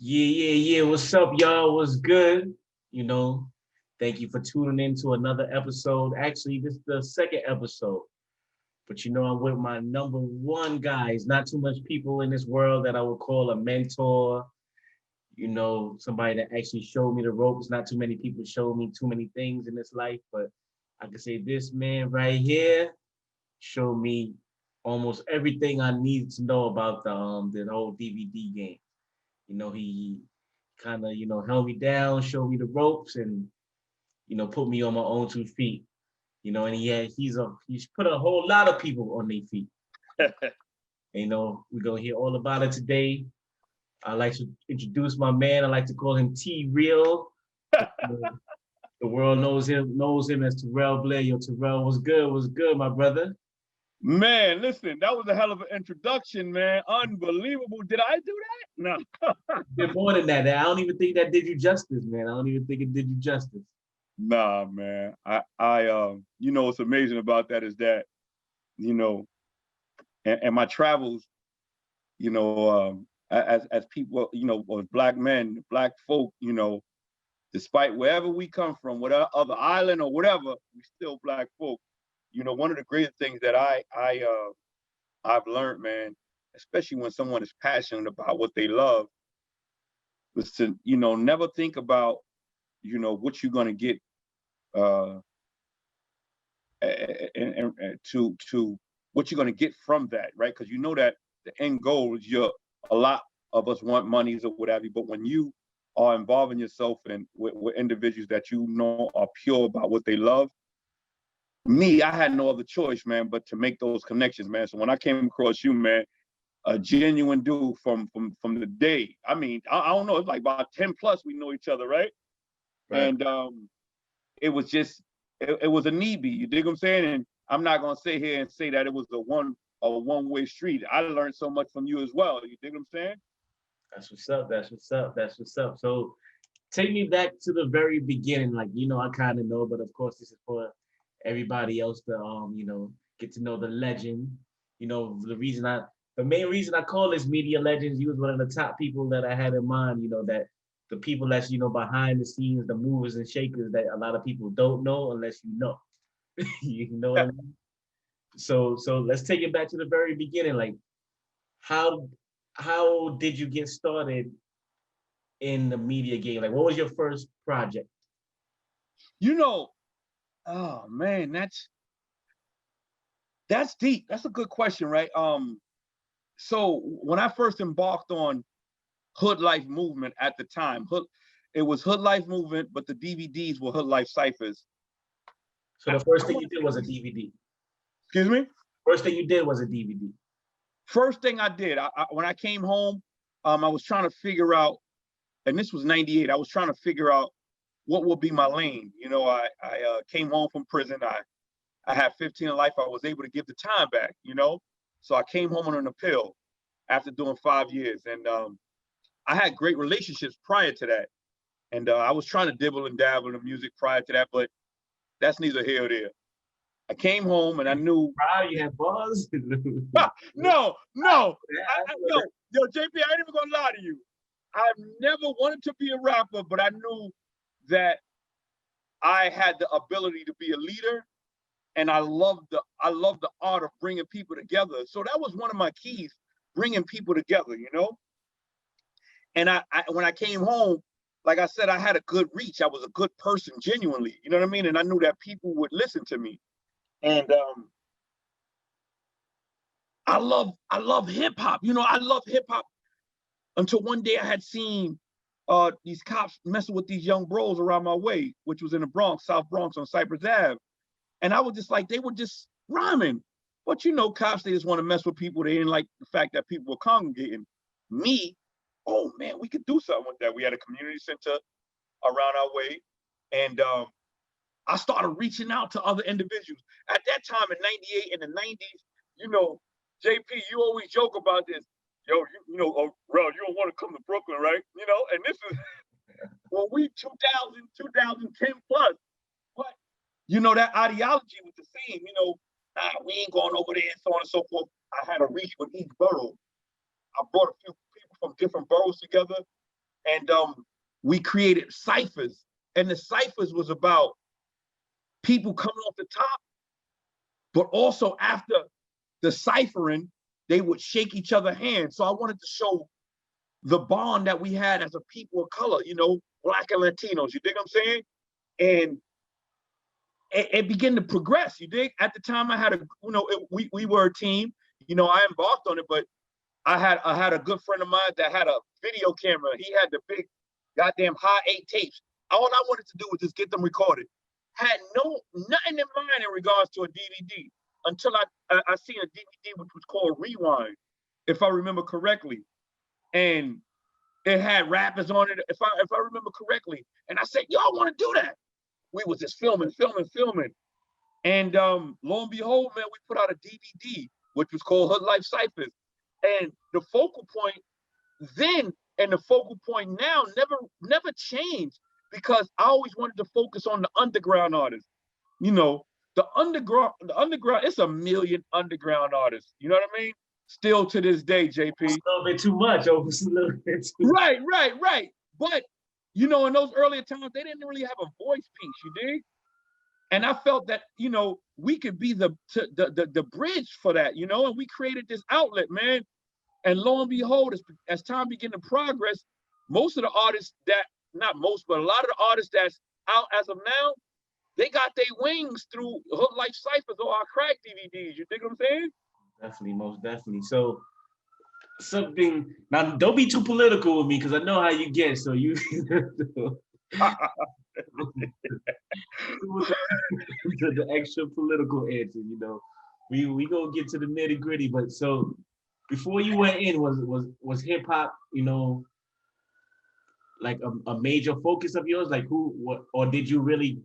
Yeah. What's up, y'all? What's good? You know, thank you for tuning in to another episode. Actually, this is the second episode. But I'm with my number one guys. Not too much people in this world that I would call a mentor. Somebody that actually showed me the ropes. Not too many people showed me too many things in this life, but I can say this man right here showed me almost everything I needed to know about the whole DVD game. He kind of, held me down, showed me the ropes, and put me on my own 2 feet. And he's put a whole lot of people on their feet. And, we're gonna hear all about it today. I like to introduce my man. I like to call him T Real. The world knows him as Terrell Blair. Yo, Terrell, what's good? What's good, my brother? Man, listen, that was a hell of an introduction, man. Unbelievable. Did I do that? No. Did more than that. I don't even think that did you justice, man. I don't even think it did you justice. Nah, man. What's amazing about that is that, and my travels, as people, as Black men, Black folk, despite wherever we come from, whatever other island or whatever, we still Black folk. One of the greatest things that I've learned, man, especially when someone is passionate about what they love, was to, never think about, what you're gonna get and to what you're gonna get from that, right? Because that the end goal is a lot of us want monies or whatever, but when you are involving yourself with individuals that are pure about what they love, I had no other choice, man, but to make those connections, man. So when I came across you, man, a genuine dude from the day. I mean, I don't know, it's like about 10 plus we know each other, right? And it was just, it was a need be, you dig what I'm saying? And I'm not gonna sit here and say that it was a one-way street. I learned so much from you as well, you dig what I'm saying? That's what's up. So take me back to the very beginning. Like, I kind of know, but of course this is for everybody else to get to know the legend. The main reason I call this Media Legends, you was one of the top people that I had in mind, that the people that's, behind the scenes, the movers and shakers that a lot of people don't know unless you know. You know what I mean? So let's take it back to the very beginning. Like, how did you get started in the media game? Like, what was your first project? Oh man, that's deep. That's a good question, right? So when I first embarked on Hood Life Movement at the time, it was Hood Life Movement, but the DVDs were Hood Life Ciphers. So the first thing you did was a DVD. Excuse me? First thing you did was a DVD. First thing I did, when I came home, I was trying to figure out, and this was 98, I was trying to figure out what would be my lane. I came home from prison. I had 15 in life. I was able to give the time back, So I came home on an appeal after doing 5 years. And I had great relationships prior to that. And I was trying to dibble and dabble in the music prior to that, but that's neither here or there. I came home and I knew. Wow, you had buzz? No. Yo, JP, I ain't even gonna lie to you. I've never wanted to be a rapper, but I knew that I had the ability to be a leader, and I love the art of bringing people together. So that was one of my keys, bringing people together, And I when I came home, like I said, I had a good reach. I was a good person, genuinely, you know what I mean? And I knew that people would listen to me. And I love hip hop. I love hip hop until one day I had seen these cops messing with these young bros around my way, which was in the Bronx, South Bronx on Cypress Ave. And I was just like, they were just rhyming. But cops, they just want to mess with people. They didn't like the fact that people were congregating. Me, oh man, we could do something with that. We had a community center around our way. And I started reaching out to other individuals. At that time in 98, in the 90s, JP, you always joke about this. Yo, Rel, you don't want to come to Brooklyn, right? And this is, well, we 2010 plus. But, that ideology was the same, we ain't going over there and so on and so forth. I had a reach with each borough. I brought a few people from different boroughs together, And we created ciphers, and the ciphers was about people coming off the top, but also after the ciphering, they would shake each other's hands. So I wanted to show the bond that we had as a people of color, you know, Black and Latinos, you dig what I'm saying? And it began to progress, you dig? At the time I had a, you know, we were a team, you know, I embarked on it, but I had a good friend of mine that had a video camera. He had the big goddamn high 8 tapes. All I wanted to do was just get them recorded. Had nothing in mind in regards to a DVD until I seen a DVD which was called Rewind, if I remember correctly. And it had rappers on it, if I remember correctly. And I said, yo, I want to do that. We was just filming. And lo and behold, man, we put out a DVD, which was called Hood Life Ciphers. And the focal point then and the focal point now never changed, because I always wanted to focus on the underground artists. You know, the underground, it's a million underground artists. You know what I mean? Still to this day, JP. It's a little bit too much. A little bit too right. But, you know, in those earlier times, they didn't really have a voice piece, you dig? And I felt that, you know, we could be the bridge for that, you know, and we created this outlet, man. And lo and behold, as time began to progress, most of the artists that, not most, but a lot of the artists that's out as of now, they got their wings through Hood Life Ciphers or our crack DVDs. You think what I'm saying? Definitely, most definitely. So something, now don't be too political with me, because I know how you get, so you the extra political answer, you know. We gonna get to the nitty gritty, but so before you went in, was hip hop, you know, like a major focus of yours? Like what, or did you really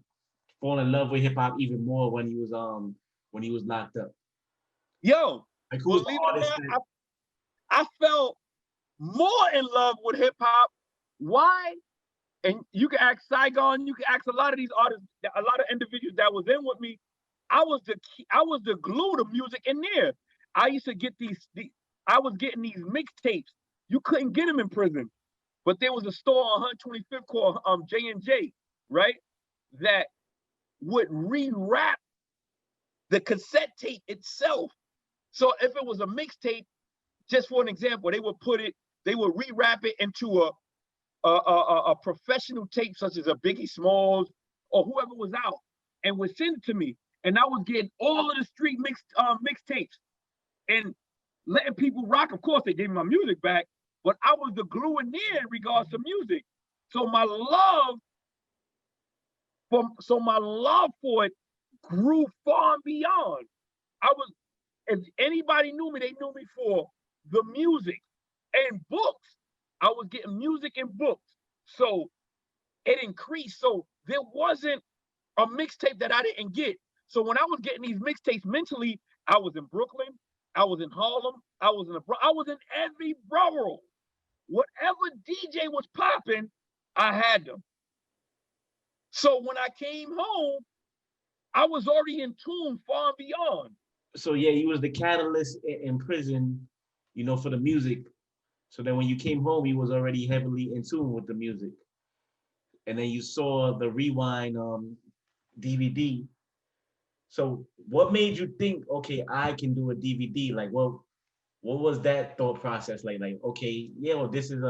fall in love with hip hop even more when he was locked up? Yo, like who's the artist? I felt more in love with hip hop. Why? And you can ask Saigon, you can ask a lot of these artists, a lot of individuals that was in with me. I was the glue to music in there. I used to get I was getting these mixtapes. You couldn't get them in prison, but there was a store on 125th called J&J, right? That would re-rap the cassette tape itself. So if it was a mixtape, just for an example, they would re-rap it into a professional tape, such as a Biggie Smalls or whoever was out, and would send it to me. And I was getting all of the street mixtapes and letting people rock. Of course, they gave me my music back, but I was the glue in there in regards to music. So my love for it grew far and beyond. If anybody knew me, they knew me for the music and books. I was getting music and books. So it increased. So there wasn't a mixtape that I didn't get. So when I was getting these mixtapes mentally, I was in Brooklyn, I was in Harlem, I was in every borough. Whatever DJ was popping, I had them. So when I came home, I was already in tune far and beyond. So yeah, he was the catalyst in prison, you know, for the music. So then when you came home, he was already heavily in tune with the music. And then you saw the Rewind DVD. So what made you think, okay, I can do a DVD? Like, what was that thought process like? Like, okay, yeah, well, this is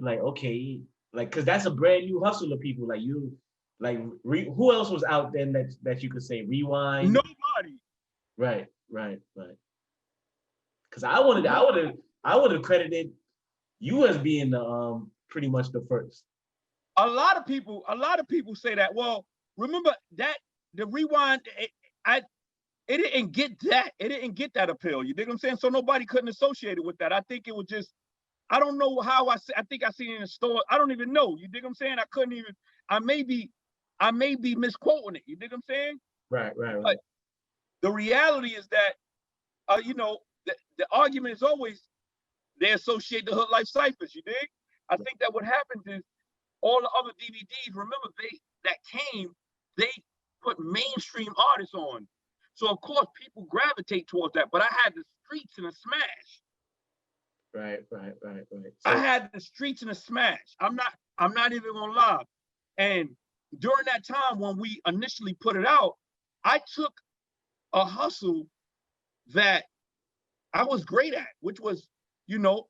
like, okay, like, cause that's a brand new hustle of people. Like you, like, who else was out there that you could say Rewind? Nobody. Right. Cause I would have credited you as being the pretty much the first. A lot of people say that. Well, remember that the Rewind, it didn't get that. It didn't get that appeal. You dig what I'm saying? So nobody couldn't associate it with that. I think it was just, I don't know how I think I seen it in the store. I don't even know. You dig what I'm saying? I may be misquoting it. You dig what I'm saying? Right. But the reality is that, you know, the argument is always they associate the Hood Life Ciphers. You dig? I think that what happens is all the other DVDs, remember they put mainstream artists on. So of course people gravitate towards that. But I had the streets in a smash. Right. I So had the streets in a smash. I'm not even gonna lie. And during that time when we initially put it out, I took a hustle that I was great at, which was, you know,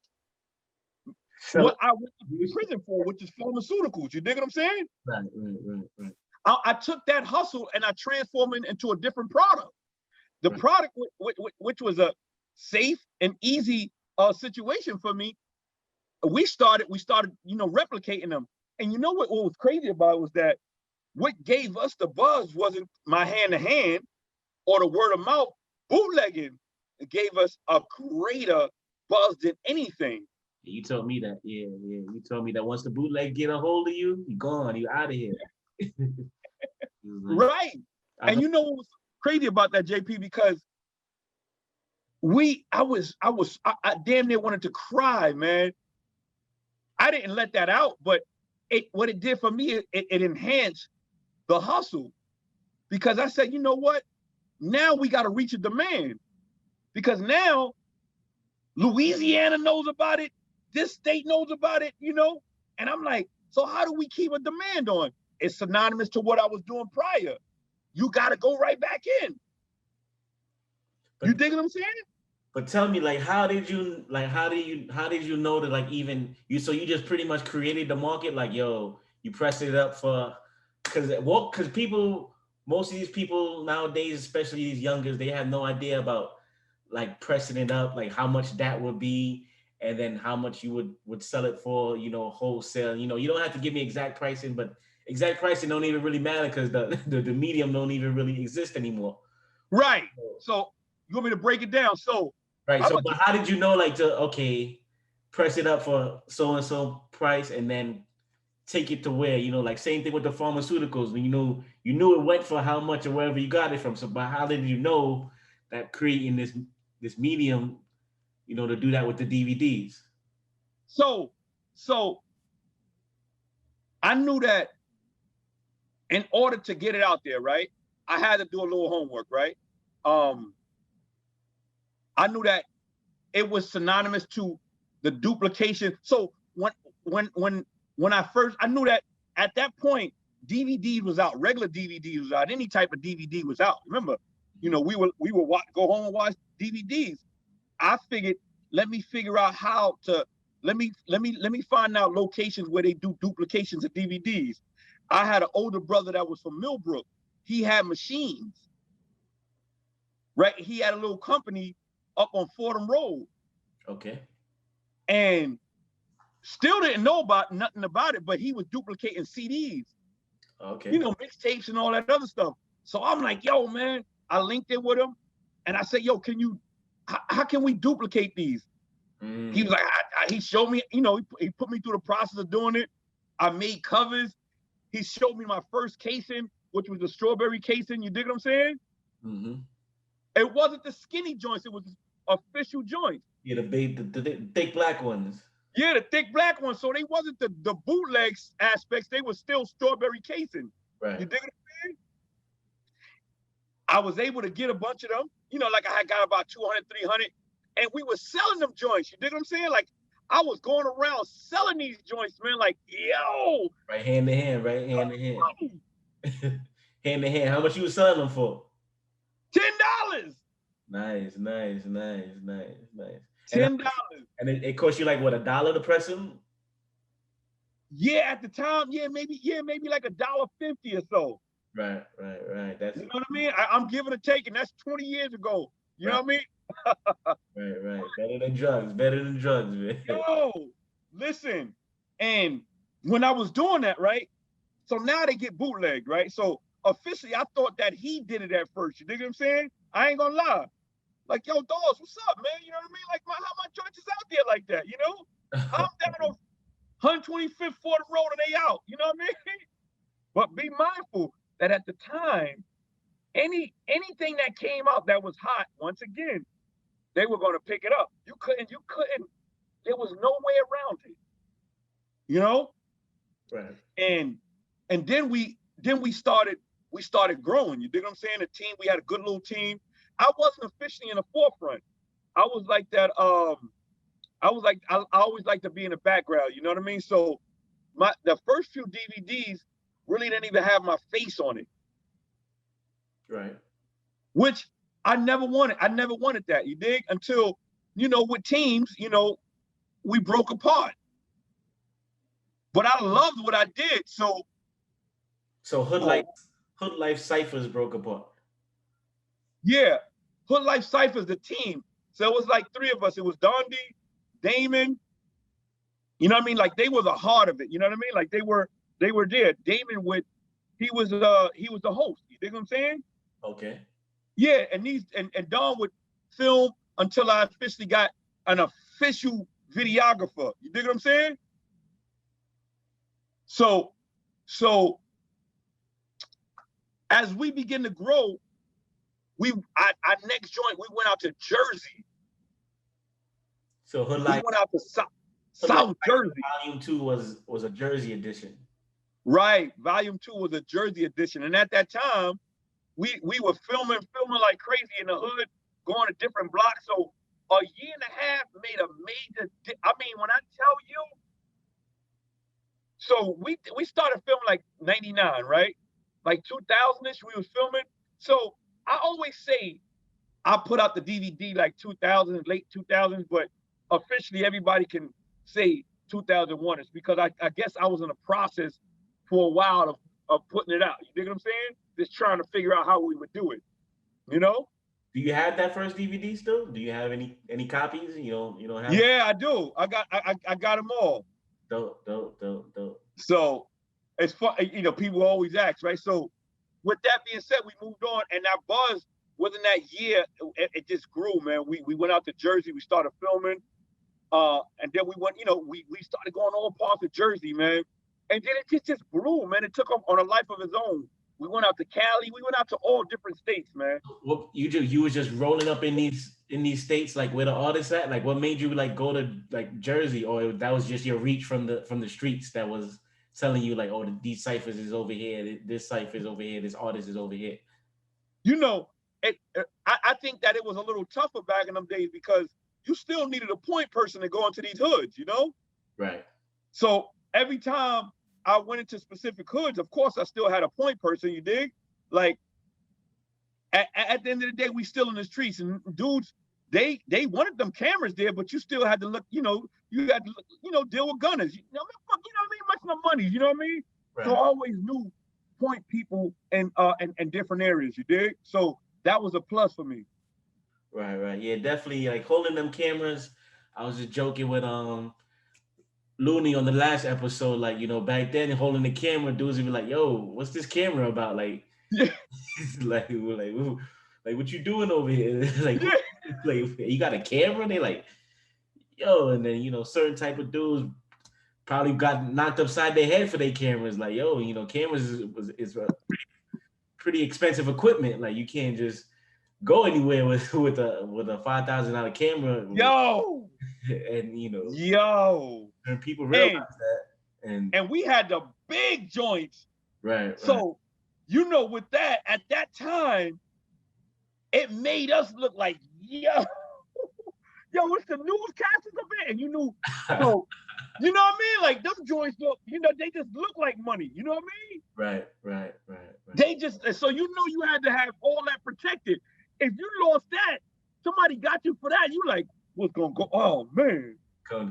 so what I went to prison for, which is pharmaceuticals. You dig what I'm saying? right. I took that hustle and I transformed it into a different product. The Right. product, which was a safe and easy situation for me, we started, replicating them. And you know what was crazy about it was that what gave us the buzz wasn't my hand-to-hand or the word of mouth. Bootlegging gave us a greater buzz than anything. You told me that. Yeah. You told me that once the bootleg get a hold of you, you gone. You out of here. Like, Right. And you know what was crazy about that, JP? Because I damn near wanted to cry, man. I didn't let that out, but what it did for me, it enhanced the hustle, because I said, you know what? Now we got to reach a demand, because now Louisiana knows about it, this state knows about it, and I'm like, so how do we keep a demand on? It's synonymous to what I was doing prior. You got to go right back in. You dig what I'm saying? But tell me, like, how did you know that, like, even you, so you just pretty much created the market, like, yo, you pressed it up for, because people, most of these people nowadays, especially these youngers, they have no idea about like pressing it up, like how much that would be, and then how much you would sell it for, wholesale. You don't have to give me exact pricing, but exact pricing don't even really matter because the medium don't even really exist anymore. Right. So you want me to break it down? So right. So, but how did you know, like, to press it up for so and so price, and then take it to where, like same thing with the pharmaceuticals. When you knew it went for how much or wherever you got it from. So, but how did you know that creating this medium, to do that with the DVDs? So I knew that in order to get it out there, right, I had to do a little homework, right? I knew that it was synonymous to the duplication. So when I knew that at that point, DVD was out, regular DVD was out, any type of DVD was out. Remember, we would go home and watch DVDs. I figured, let me figure out how to let me find out locations where they do duplications of DVDs. I had an older brother that was from Millbrook. He had machines, right? He had a little company up on Fordham Road. Okay. And still didn't know nothing about it, but he was duplicating CDs. Okay. Mixtapes and all that other stuff. So I'm like, yo, man, I linked in with him and I said, yo, how can we duplicate these? He was like, he showed me, he put me through the process of doing it. I made covers. He showed me my first casing, which was the strawberry casing. You dig what I'm saying? Mm-hmm. It wasn't the skinny joints. It was official joints. Yeah, the thick black ones. Yeah, the thick black ones. So they wasn't the bootlegs aspects. They were still strawberry casing. Right. You dig what I'm saying? I was able to get a bunch of them. Like I had got about 200, 300. And we were selling them joints. You dig what I'm saying? Like I was going around selling these joints, man. Like, yo. Right, hand to hand, right? Hand to hand. Hand to hand. How much you was selling them for? $10. Nice. $10. And it cost you like what, $1 to press them? Yeah, at the time, maybe like $1.50 or so. Right. That's, you know what I mean? I'm giving or taking. That's 20 years ago. You know what I mean? Right. Better than drugs, man. Yo, listen. And when I was doing that, right? So now they get bootlegged, right? So officially, I thought that he did it at first. You dig what I'm saying? I ain't gonna lie. Like, yo, Dawes, what's up, man? You know what I mean? Like, how my joints is out there like that, I'm down on 125th Fordham Road and they out, you know what I mean? But be mindful that at the time, anything that came out that was hot, once again, they were going to pick it up. You couldn't, there was no way around it, Right. And then we started growing. You dig what I'm saying? The team, we had a good little team. I wasn't officially in the forefront. I was like that I always like to be in the background. You know what I mean? So the first few DVDs really didn't even have my face on it. Right. Which I never wanted. I never wanted that. You dig? Until, you know, with teams, you know, we broke apart. But I loved what I did. So Hood Life Ciphers broke apart. yeah, Hood Life Cypher's the team. So it was like three of us. It was Dondi, Damon. You know what I mean? Like they were the heart of it. You know what I mean? Like they were there. Damon he was the host. You dig what I'm saying? Okay. Yeah, and Don would film until I officially got an official videographer. You dig what I'm saying? So as we begin to grow, our next joint, we went out to Jersey. So Hood Life, we went out to South Jersey. Volume 2 was a Jersey edition. Right, Volume 2 was a Jersey edition, and at that time, we were filming like crazy in the hood, going to different blocks. So a year and a half made a major. I mean, when I tell you, so we started filming like '99, right? Like 2000ish, we was filming. So I always say I put out the DVD like 2000, late 2000s, but officially everybody can say 2001 is because I guess I was in a process for a while of putting it out. You dig what I'm saying? Just trying to figure out how we would do it. You know? Do you have that first DVD still? Do you have any copies? You don't have? Yeah, I do. I got them all. Dope. So it's fun. You know, people always ask, right? So with that being said, we moved on, and that buzz within that year, it just grew, man. We went out to Jersey, we started filming, and then we went, you know, we started going all parts of Jersey, man. And then it just grew, man. It took on a life of its own. We went out to Cali, we went out to all different states, man. What you was just rolling up in these states, like where the artists at? Like what made you like go to like Jersey, or that was just your reach from the streets that was telling you like, oh, these ciphers is over here, this cipher is over here, this artist is over here? You know, I think that it was a little tougher back in them days because you still needed a point person to go into these hoods, you know? Right. So every time I went into specific hoods, of course, I still had a point person, you dig? Like, at the end of the day, we still in the streets, and dudes, they wanted them cameras there, but you still had to look, you know, you had to, you know, deal with gunners. You know what I mean? Much no money, you know what I mean? Right. So I always knew point people in different areas, you dig? So that was a plus for me. Right. Yeah, definitely. Like holding them cameras. I was just joking with Looney on the last episode. Like, you know, back then holding the camera, dudes would be like, "Yo, what's this camera about?" Like, yeah. like what you doing over here? like, yeah. Like you got a camera? They like, yo, and then you know, certain type of dudes probably got knocked upside their head for their cameras. Like, yo, you know, cameras is pretty expensive equipment. Like, you can't just go anywhere with a $5,000 camera. Yo, and you know, and people realize that, and we had the big joints. Right. So, you know, with that at that time, it made us look like yo, what's the newscasters up there? And you knew, so you know what I mean? Like them joints look, you know, they just look like money. You know what I mean? Right. They just, so you know, you had to have all that protected. If you lost that, somebody got you for that. You like, what's gonna go? Oh man.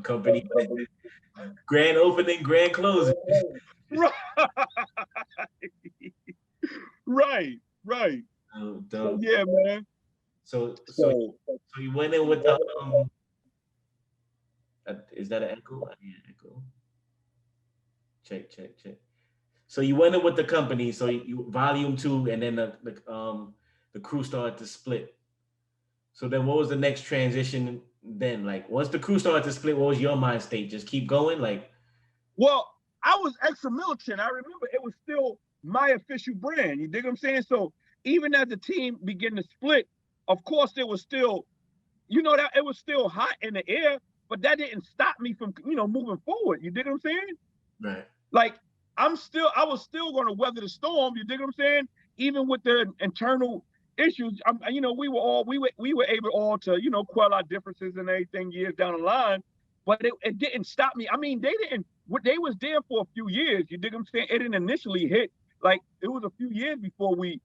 Company grand opening, grand closing. Right. So, yeah, man. So you went in with the is that an echo? Yeah, echo. Check. So you went in with the company. So you volume 2, and then the crew started to split. So then what was the next transition then? Like once the crew started to split, what was your mind state? Just keep going? Like, well, I was extra-military. I remember it was still my official brand. You dig what I'm saying? So even as the team began to split, of course there was still, you know, that it was still hot in the air, but that didn't stop me from, you know, moving forward. You dig what I'm saying? Right. Like I was still going to weather the storm. You dig what I'm saying? Even with the internal issues, you know, we were able all to, you know, quell our differences and everything years down the line. but it didn't stop me. I mean, they was there for a few years. You dig what I'm saying? It didn't initially hit. Like, it was a few years before we,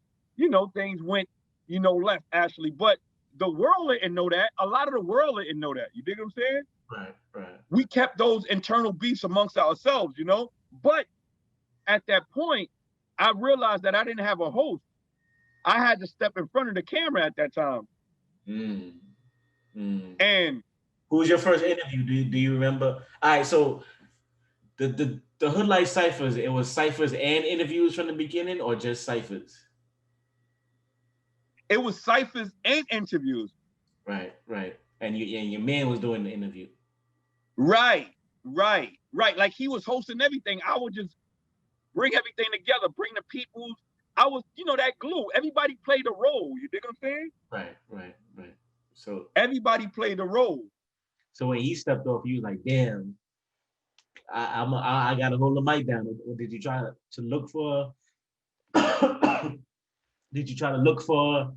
things went, left, actually. But the world didn't know that. A lot of the world didn't know that. You dig what I'm saying? Right. We kept those internal beefs amongst ourselves, But at that point, I realized that I didn't have a host. I had to step in front of the camera at that time. And who was your first interview? Do you remember? All right, so the Hood Life Ciphers, it was ciphers and interviews from the beginning, or just ciphers? It was ciphers and interviews. Right. And your man was doing the interview. Right. Like, he was hosting everything. I would just bring everything together, bring the people. I was, that glue. Everybody played a role. You dig what I'm saying? Right. So everybody played a role. So when he stepped off, you was like, damn, I got to hold the mic down. Or did you try to look for? Did you try to look for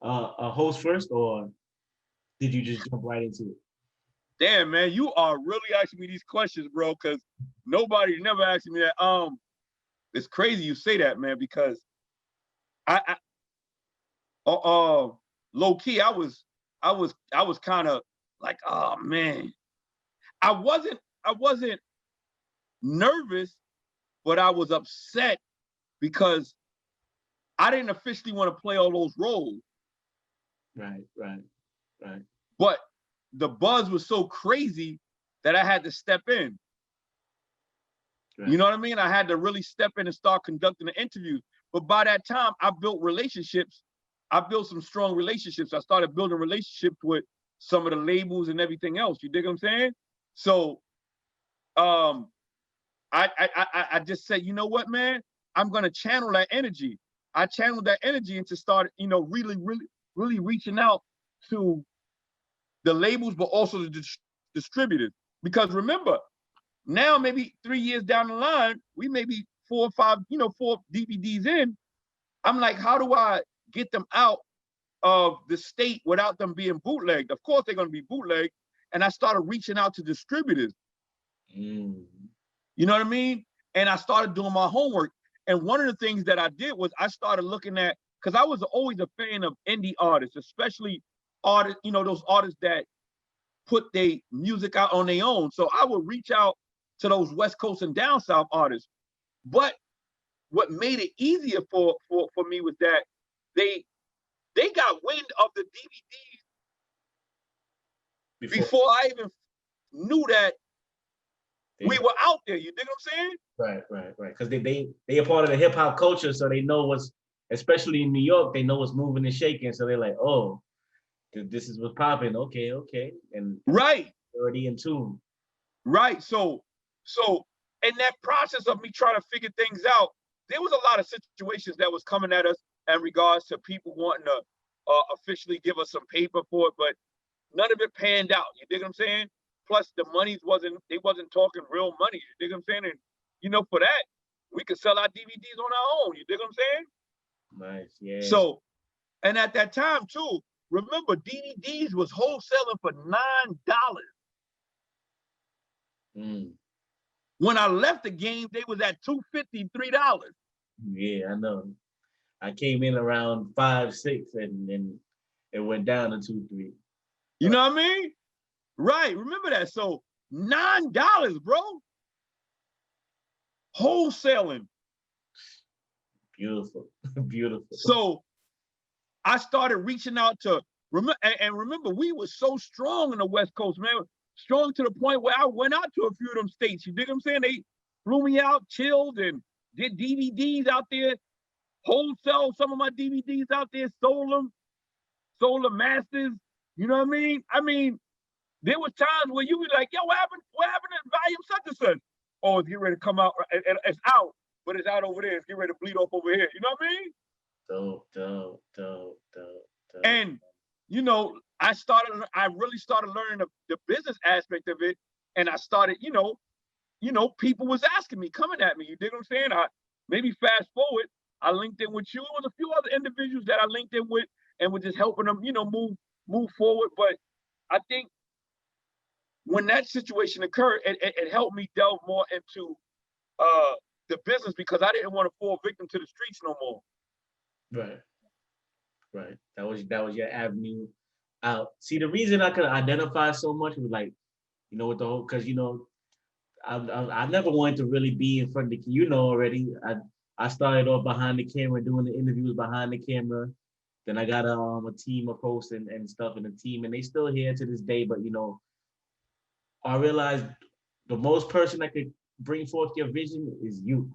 a host first, or did you just jump right into it? Damn, man, you are really asking me these questions, bro, because nobody never asked me that. It's crazy you say that, man, because I low key, I was kind of like, oh man, I wasn't nervous, but I was upset because I didn't officially want to play all those roles. Right. But the buzz was so crazy that I had to step in. Right. You know what I mean? I had to really step in and start conducting the interviews. But by that time, I built relationships. I built some strong relationships. I started building relationships with some of the labels and everything else. You dig what I'm saying? So I just said, you know what, man? I'm gonna channel that energy. I channeled that energy into start, really reaching out to the labels, but also the distributors. Because remember, now maybe 3 years down the line, we may be 4 or 5, 4 DVDs in. I'm like, how do I get them out of the state without them being bootlegged? Of course, they're going to be bootlegged. And I started reaching out to distributors. You know what I mean? And I started doing my homework. And one of the things that I did was I started looking at, because I was always a fan of indie artists, especially artists, those artists that put their music out on their own. So I would reach out to those West Coast and down South artists. But what made it easier for me was that they got wind of the DVDs before I even knew that we were out there. You dig what I'm saying? Right. Because they are part of the hip hop culture, so they know what's, especially in New York, they know what's moving and shaking. So they're like, oh, this is what's popping. Okay. And right, already in tune. Right. So in that process of me trying to figure things out, there was a lot of situations that was coming at us in regards to people wanting to officially give us some paper for it, but none of it panned out. You dig what I'm saying? Plus the monies they wasn't talking real money. You dig what I'm saying? And for that, we could sell our DVDs on our own. You dig what I'm saying? Nice, yeah. So, and at that time too, remember DVDs was wholesaling for $9. When I left the game, they was at $2.50, $3. Yeah, I know. I came in around 5, 6, and then it went down to 2, 3. You know what I mean? Right. Remember that. So $9, bro. Wholesaling. Beautiful. So I started reaching out to remember, we were so strong in the West Coast, man. Strong to the point where I went out to a few of them states. You dig what I'm saying? They flew me out, chilled, and did DVDs out there, wholesale some of my DVDs out there, sold them masters. You know what I mean? There was times where you be like, yo, what happened to volume such and such? Oh, it's getting ready to come out. It's out, but it's out over there. It's getting ready to bleed off over here. You know what I mean? Dope. And, I really started learning the business aspect of it. And I started, people was asking me, coming at me. You dig what I'm saying? Maybe fast forward, I linked in with you. There was a few other individuals that I linked in with and was just helping them, move forward. But I think when that situation occurred, it helped me delve more into the business, because I didn't want to fall victim to the streets no more. Right. Right. That was your avenue out. See, the reason I could identify so much was like, you know, with the whole, because you know, I never wanted to really be in front of the, you know, already. I started off behind the camera doing the interviews behind the camera. Then I got a team of hosts and stuff in the team, and they still here to this day. But you know, I realized the most person that could bring forth your vision is you.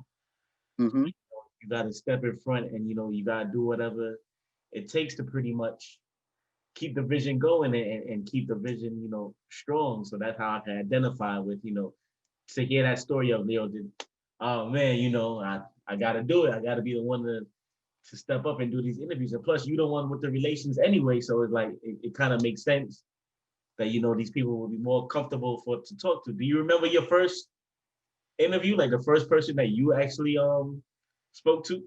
Mm-hmm. You got to step in front, and you know, you got to do whatever it takes to pretty much keep the vision going and keep the vision, you know, strong. So that's how I can identify with, you know, to hear that story of Leo. Oh man, you know, I gotta do it. I gotta be the one to step up and do these interviews. And plus, you the one with the relations anyway, so it's like it kind of makes sense that you know these people will be more comfortable to talk to. Do you remember your first interview, like the first person that you actually spoke to,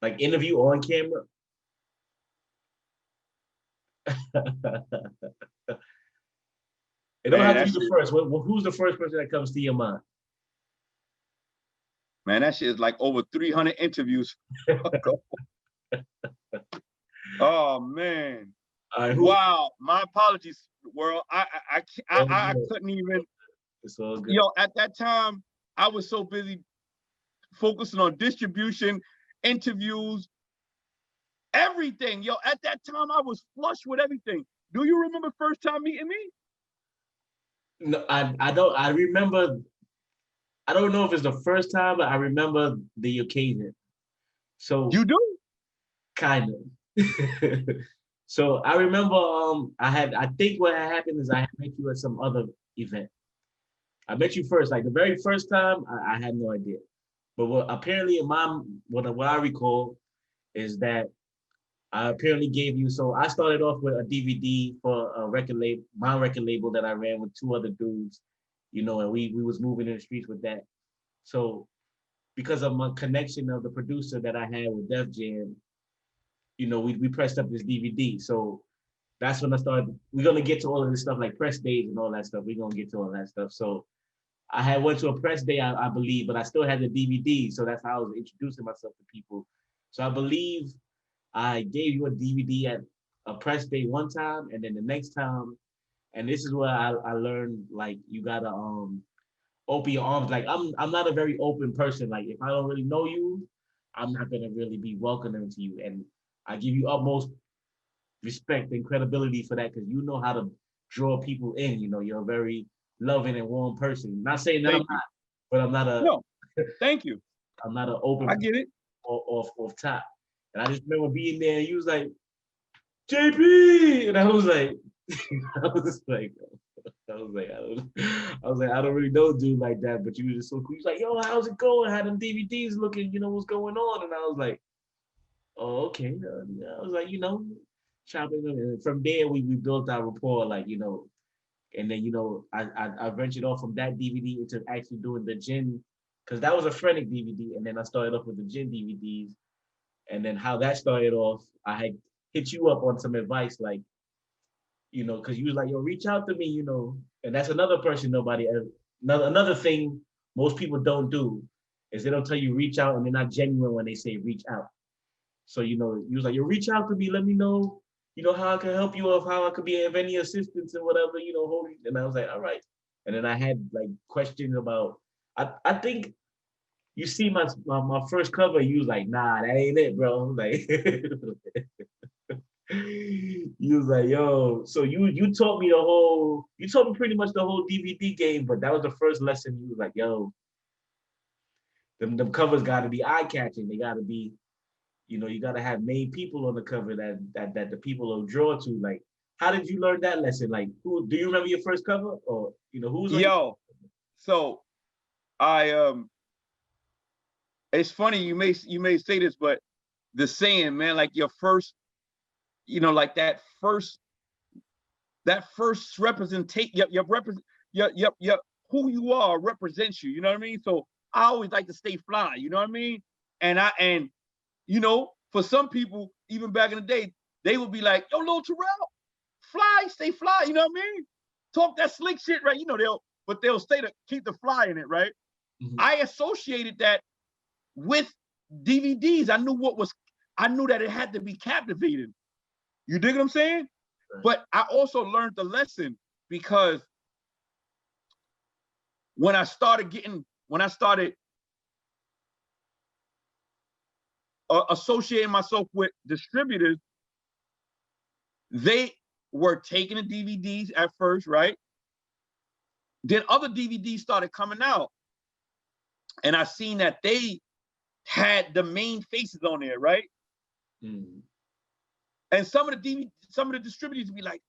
like interview on camera? It don't Man, have to be the first. Who's the first person that comes to your mind? Man, that shit is like over 300 interviews. Oh man! Wow, my apologies, world. I couldn't even. It's all good. Yo, at that time, I was so busy focusing on distribution, interviews, everything. Yo, at that time, I was flush with everything. Do you remember first time meeting me? No, I don't. I remember. I don't know if it's the first time, but I remember the occasion. So you do? Kind of. So I remember I think what had happened is I had met you at some other event. I met you first, like the very first time, I had no idea. But apparently what I recall is that I apparently gave you, so I started off with a DVD for a record label, my record label that I ran with two other dudes, you know, and we was moving in the streets with that. So because of my connection of the producer that I had with Def Jam, you know, we pressed up this DVD. So that's when I started, we're gonna get to all of this stuff like press days and all that stuff. We're gonna get to all that stuff. So I had went to a press day, I believe, but I still had the DVD. So that's how I was introducing myself to people. So I believe I gave you a DVD at a press day one time, and then the next time, and this is where I learned like you gotta open your arms. Like I'm not a very open person. Like if I don't really know you, I'm not gonna really be welcoming to you. And I give you utmost respect and credibility for that because you know how to draw people in. You know, you're a very loving and warm person. Not saying that I'm not, but I'm not a. No, thank you. I'm not an open. I get it. Off top. And I just remember being there and you was like, JP! And I was like, I was like, I don't really know dude like that, but you were just so cool. He was like, yo, how's it going? How them DVDs looking? You know, what's going on? And I was like, oh, okay. I was like, you know, shopping. And from there, we built our rapport, like, you know, and then, you know, I ventured off from that DVD into actually doing the gin, because that was a Phrenic DVD. And then I started off with the gin DVDs. And then how that started off, I had hit you up on some advice, like, you know, because you was like, yo, reach out to me, you know. And that's another person another thing most people don't do is they don't tell you reach out and they're not genuine when they say reach out. So, you know, you was like, yo, reach out to me, let me know, you know, how I can help you or how I could be of any assistance and whatever, you know, and I was like, all right. And then I had like questions about, I think you see my first cover, you was like, nah, that ain't it, bro. Like, you was like, yo, so you taught me pretty much the whole DVD game, but that was the first lesson. You was like, yo, them covers gotta be eye-catching. They gotta be, you know, you gotta have main people on the cover that the people will draw to. Like, how did you learn that lesson? Like, who do you remember your first cover? Or, you know, who's so it's funny you may say this, but the saying, man, like your first, you know, like that first representation, your who you are represents you. You know what I mean? So I always like to stay fly. You know what I mean? And you know, for some people, even back in the day, they would be like, yo, little Terrell, fly, stay fly. You know what I mean? talk that slick shit, right? You know, they'll stay to keep the fly in it, right? I associated that with DVDs. I knew that it had to be captivating. You dig what I'm saying? Right. But I also learned the lesson because when I started associating myself with distributors, they were taking the DVDs at first, right? Then other DVDs started coming out, and I seen that they had the main faces on there, right? And some of the distributors would be like,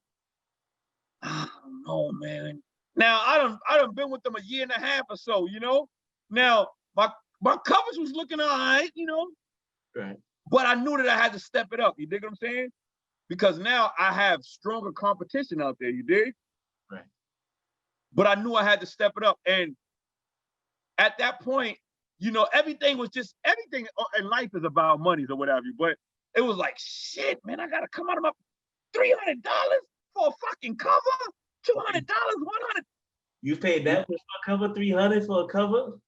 I don't know, man. Now I done been with them a year and a half or so, you know. Now my covers was looking all right, you know. Right. But I knew that I had to step it up. You dig what I'm saying? Because now I have stronger competition out there. You dig? Right. But I knew I had to step it up, and at that point, you know, everything in life is about money or whatever. But it was like, shit, man, I gotta come out of my $300 for a fucking cover, $200, $100. You paid that for a cover, $300 for a cover?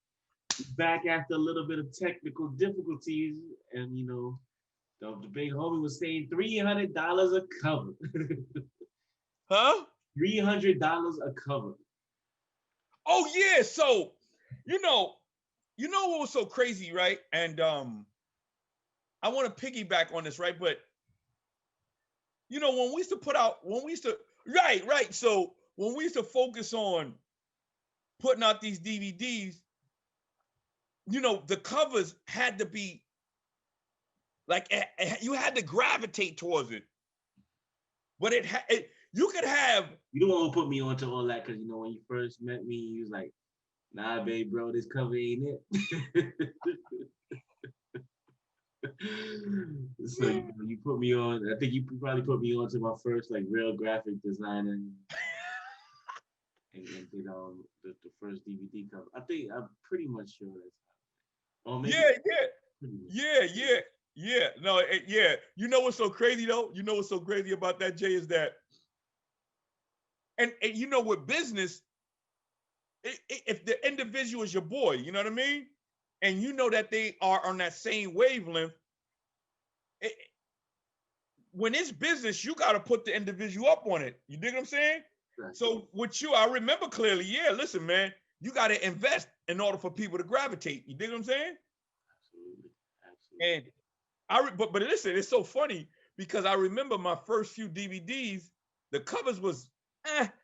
Back after a little bit of technical difficulties, and you know, the big homie was saying $300 a cover. Huh? $300 a cover. Oh yeah, so you know what was so crazy, right? And I want to piggyback on this, right? But you know, when we used to right. So when we used to focus on putting out these DVDs, you know, the covers had to be like, you had to gravitate towards it. But you could have. You don't want to put me onto all that because, you know, when you first met me, you was like, nah, babe, bro, this cover ain't it. So you put me on. I think you probably put me on to my first like real graphic designer, and did the first DVD cover. I think I'm pretty much sure that's how. Oh, maybe. Yeah. No, yeah. You know what's so crazy though? You know what's so crazy about that, Jay, is that, and you know, with business, if the individual is your boy, you know what I mean, and you know that they are on that same wavelength. When it's business, you got to put the individual up on it. You dig what I'm saying? Right. So with you, I remember clearly. Yeah, listen, man, you got to invest in order for people to gravitate. You dig what I'm saying? Absolutely. And but listen, it's so funny because I remember my first few DVDs, the covers was,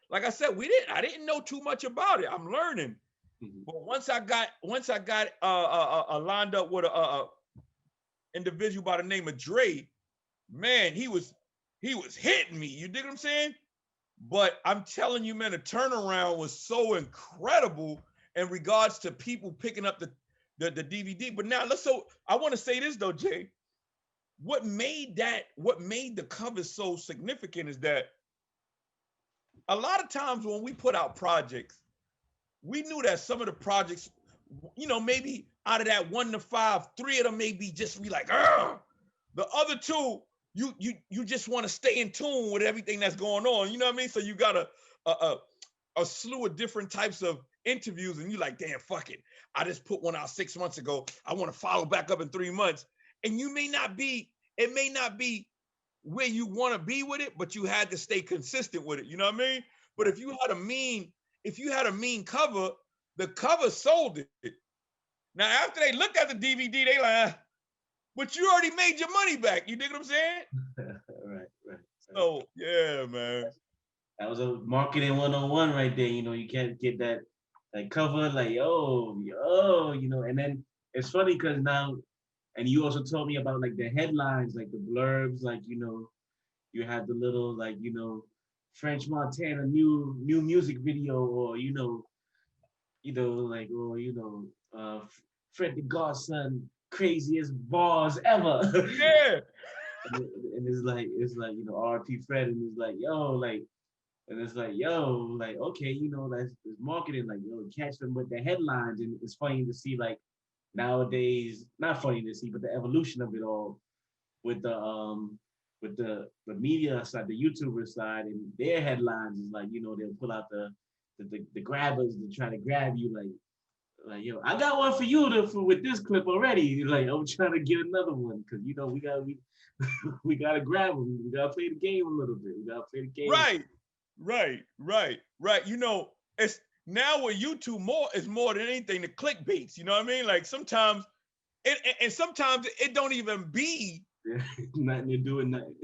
like I said, I didn't know too much about it. I'm learning. But once I got lined up with a individual by the name of Dre, man, he was hitting me. You dig what I'm saying? But I'm telling you, man, the turnaround was so incredible in regards to people picking up the DVD. But now I want to say this though, Jay. What made the cover so significant is that a lot of times when we put out projects, we knew that some of the projects, you know, maybe out of that 1 to 5, 3 of them may be just be like, ugh. The other 2, you just want to stay in tune with everything that's going on. You know what I mean? So you got a slew of different types of interviews, and you like, damn, fuck it. I just put one out 6 months ago. I want to follow back up in 3 months. And it may not be where you want to be with it, but you had to stay consistent with it. You know what I mean? But if you had a mean cover, the cover sold it. Now, after they look at the DVD, they like, but you already made your money back. You dig what I'm saying? Right. So, yeah, man. That was a marketing 101 right there. You know, you can't get that cover like, yo, you know, and then it's funny because now, and you also told me about like the headlines, like the blurbs, like, you know, you have the little like, you know, French Montana new music video, or like, or Fred the Godson craziest bars ever. Yeah. and it's like, you know, RP Fred, and it's like, yo, like, and it's like, yo, like, okay, you know, that's marketing, like, yo, catch them with the headlines. And it's funny to see, like, nowadays, not funny to see, but the evolution of it all with the with the media side, the YouTuber side, and their headlines is like, you know, they'll pull out the grabbers to try to grab you, like yo, I got one for you with this clip already. Like I'm trying to get another one because you know we gotta grab them. We gotta play the game a little bit. We gotta play the game. Right. You know, it's now with YouTube is more than anything the clickbaits. You know what I mean? Like sometimes and sometimes it don't even be nothing to do with nothing.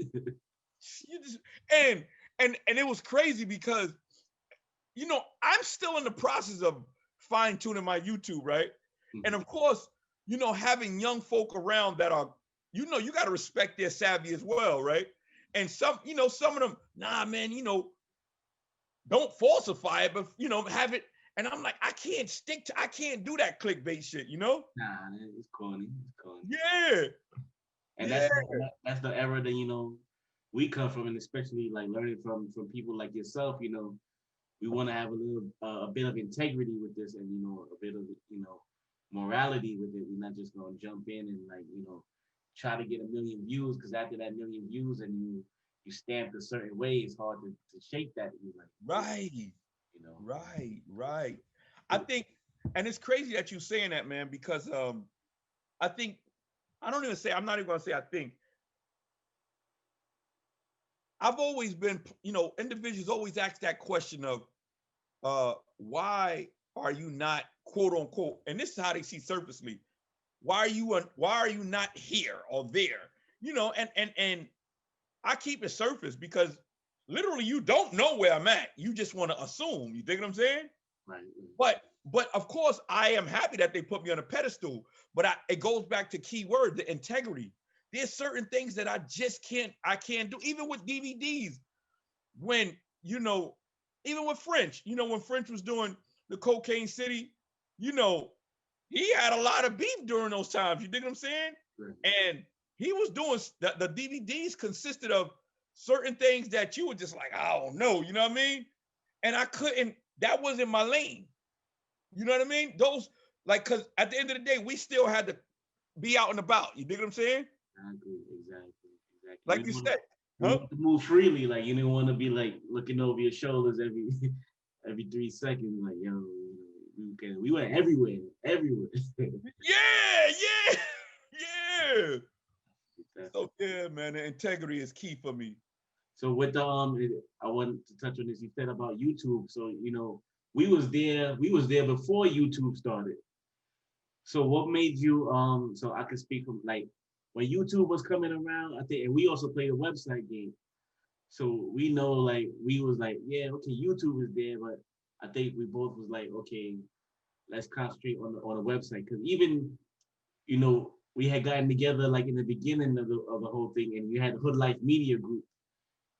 you just, and it was crazy because you know I'm still in the process of fine tuning my YouTube, right? And of course, you know, having young folk around that are, you know, you got to respect their savvy as well, right? And some, you know, some of them, nah, man, you know, don't falsify it, but you know, have it. And I'm like, I can't do that clickbait shit, you know? Nah, it's corny. It's corny. Yeah. And that's the era that, you know, we come from, and especially like learning from people like yourself, you know, we want to have a bit of integrity with this, and you know, a bit of, you know, morality with it. We're not just gonna jump in and, like, you know, try to get 1,000,000 views, because after that 1,000,000 views and you stamped a certain way, it's hard to shake that. You like, right, you know, right. I think, and it's crazy that you're saying that, man, because I think I'm not even gonna say I think. I've always been, you know, individuals always ask that question of why are you not, quote unquote, and this is how they see surfacely, why are you not here or there, you know? And I keep it surface because literally you don't know where I'm at, you just want to assume. You think what I'm saying? Right. But of course I am happy that they put me on a pedestal, but it goes back to key word, the integrity. There's certain things that I can't do, even with DVDs. When, you know, even with French, you know, when French was doing the Cocaine City, you know, he had a lot of beef during those times. You dig what I'm saying? Right. And he was doing, the DVDs consisted of certain things that you were just like, I don't know, you know what I mean? And that wasn't my lane. You know what I mean? Those, like, because at the end of the day, we still had to be out and about. You dig what I'm saying? I agree. Exactly. Like you said. To move freely, like you didn't want to be like looking over your shoulders every every 3 seconds, like yo, we went everywhere. Yeah. So yeah, man, the integrity is key for me. So with the I wanted to touch on this. You said about YouTube. So you know, we was there before YouTube started. So what made you so I can speak from like when YouTube was coming around, I think, and we also played a website game. So we know, like, we was like, yeah, okay, YouTube is there, but I think we both was like, okay, let's concentrate on the website, because even, you know, we had gotten together like in the beginning of the whole thing, and you had Hood Life Media Group.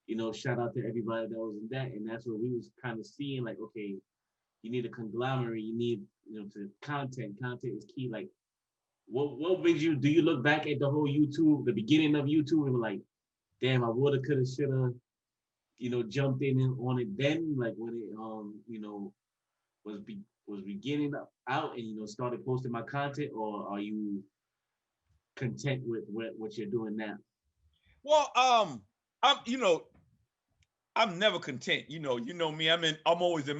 You know, shout out to everybody that was in that, and that's what we was kind of seeing, like, okay, you need a conglomerate, you need, you know, to content is key. Like, what brings you? Do you look back at the whole YouTube, the beginning of YouTube, and be like, damn, I woulda, coulda, shoulda, you know, jumped in on it then, like when it you know, was beginning out, and you know, started posting my content, or are you content with what you're doing now? Well, I'm, you know, I'm never content. You know me. I'm always in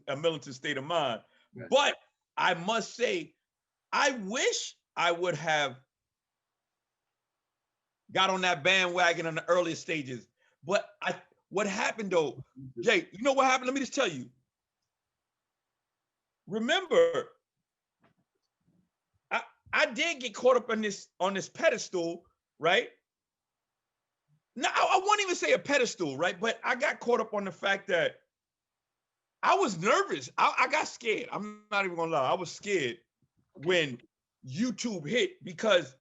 a militant state of mind. Right. But I must say, I wish I would have got on that bandwagon in the earliest stages. But what happened though, Jay? You know what happened? Let me just tell you. Remember, I did get caught up on this pedestal, right? Now, I won't even say a pedestal, right? But I got caught up on the fact that I was nervous. I got scared. I'm not even gonna lie. I was scared when YouTube hit, because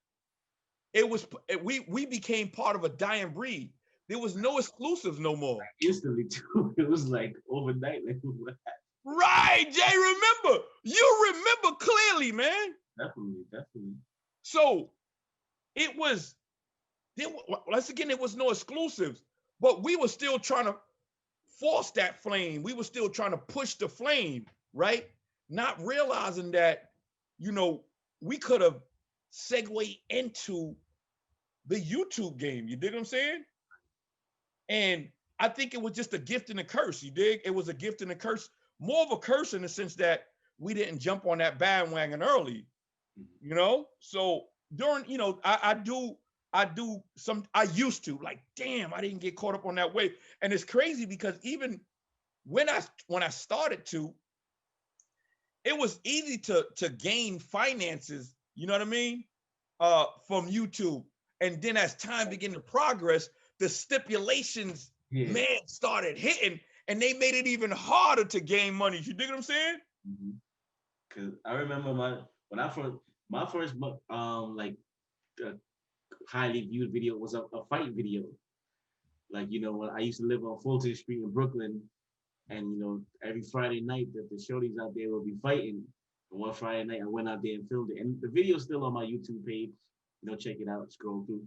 we became part of a dying breed. There was no exclusives no more. Instantly too. It was like overnight. Like, right, Jay. You remember clearly, man. Definitely. So it was. Once again, there was no exclusives, but we were still trying to force that flame. We were still trying to push the flame, right? Not realizing that, you know, we could have segued into the YouTube game. You dig what I'm saying? And I think it was just a gift and a curse. You dig? It was a gift and a curse, more of a curse in the sense that we didn't jump on that bandwagon early, you know? So during, you know, I used to like, damn, I didn't get caught up on that wave. And it's crazy because even when I started to, it was easy to gain finances, you know what I mean? From YouTube. And then as time began to progress, the stipulations, man, started hitting, and they made it even harder to gain money. You dig what I'm saying? Cause I remember my first like highly viewed video was a fight video. Like, you know, when I used to live on Fulton Street in Brooklyn, and you know, every Friday night that the shorties out there would be fighting. And one Friday night I went out there and filmed it. And the video's still on my YouTube page. You know, check it out, scroll through.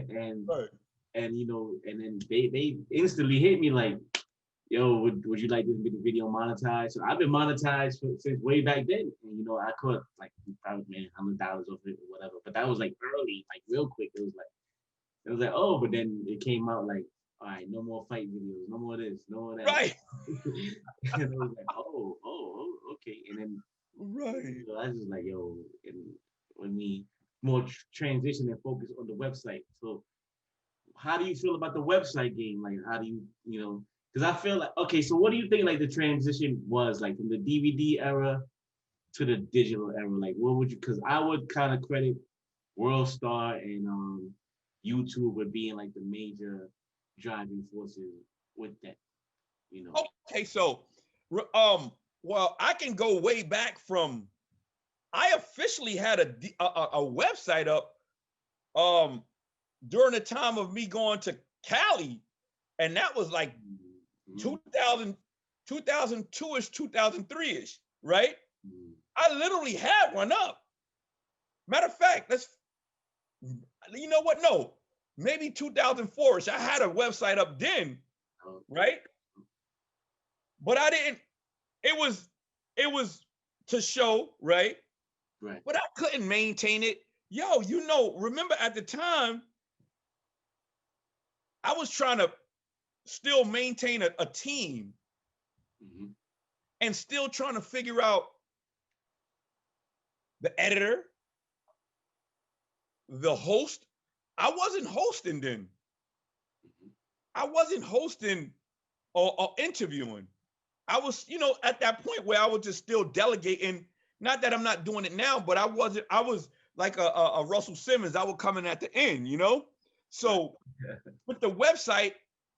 and Right. and you know, and then they instantly hit me like, yo, would you like this to be the video monetized? So I've been monetized since way back then. And you know, I caught like probably $100 off it or whatever. But that was like early, like real quick. It was like, oh, but then it came out like, all right, no more fight videos, no more this, no more that. Right. And I was like, oh, okay. And then Right. you know, I was just like, yo, and when we more transition and focus on the website. So how do you feel about the website game? Like, how do you know, because I feel like, okay, so what do you think like the transition was like from the DVD era to the digital era? Like, what would you, because I would kind of credit World Star and YouTube with being like the major driving forces with that, you know. Okay, so well, I can go way back from, I officially had a website up during the time of me going to Cali, and that was like 2002-ish, 2003-ish, right? I literally had one up. Matter of fact, you know what? No, maybe 2004-ish. I had a website up then, right? But I didn't, it was to show, right? Right. But I couldn't maintain it. Yo, you know, remember at the time, I was trying to still maintain a team and still trying to figure out the editor, the host. I wasn't hosting then. I wasn't hosting or interviewing. I was, you know, at that point where I was just still delegating. Not that I'm not doing it now, but I was like a Russell Simmons. I would come in at the end, you know? So with the website,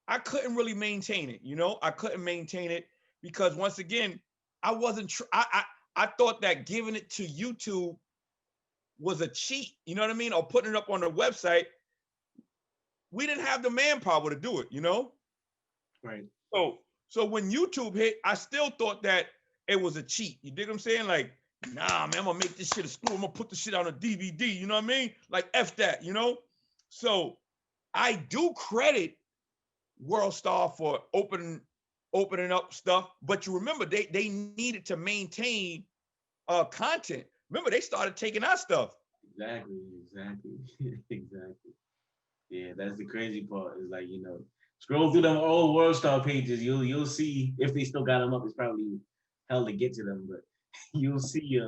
I couldn't really maintain it, you know? I couldn't maintain it because once again, I wasn't, I thought that giving it to YouTube was a cheat, you know what I mean? Or putting it up on the website. We didn't have the manpower to do it, you know? Right. So when YouTube hit, I still thought that it was a cheat. You dig what I'm saying? Like, nah, man, I'm gonna make this shit a school. I'm gonna put this shit on a DVD. You know what I mean? Like, F that, you know? So I do credit World Star for opening up stuff, but you remember they needed to maintain content. Remember, they started taking our stuff. Exactly. Yeah, that's the crazy part. Is like, you know, scroll through them old World Star pages, you'll see if they still got them up. It's probably hell to get to them, but you'll see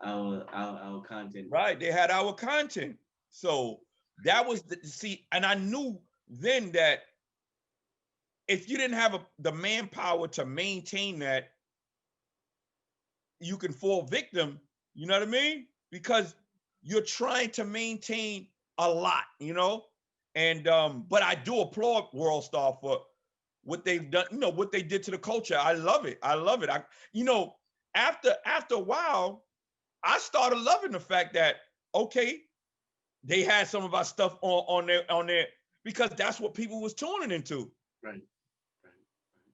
our content. Right, they had our content. So that was and I knew then that if you didn't have the manpower to maintain that, you can fall victim. You know what I mean? Because you're trying to maintain a lot, you know. And but I do applaud World Star for what they've done. You know what they did to the culture. I love it. You know, after a while, I started loving the fact that okay, they had some of our stuff on there because that's what people was tuning into. Right.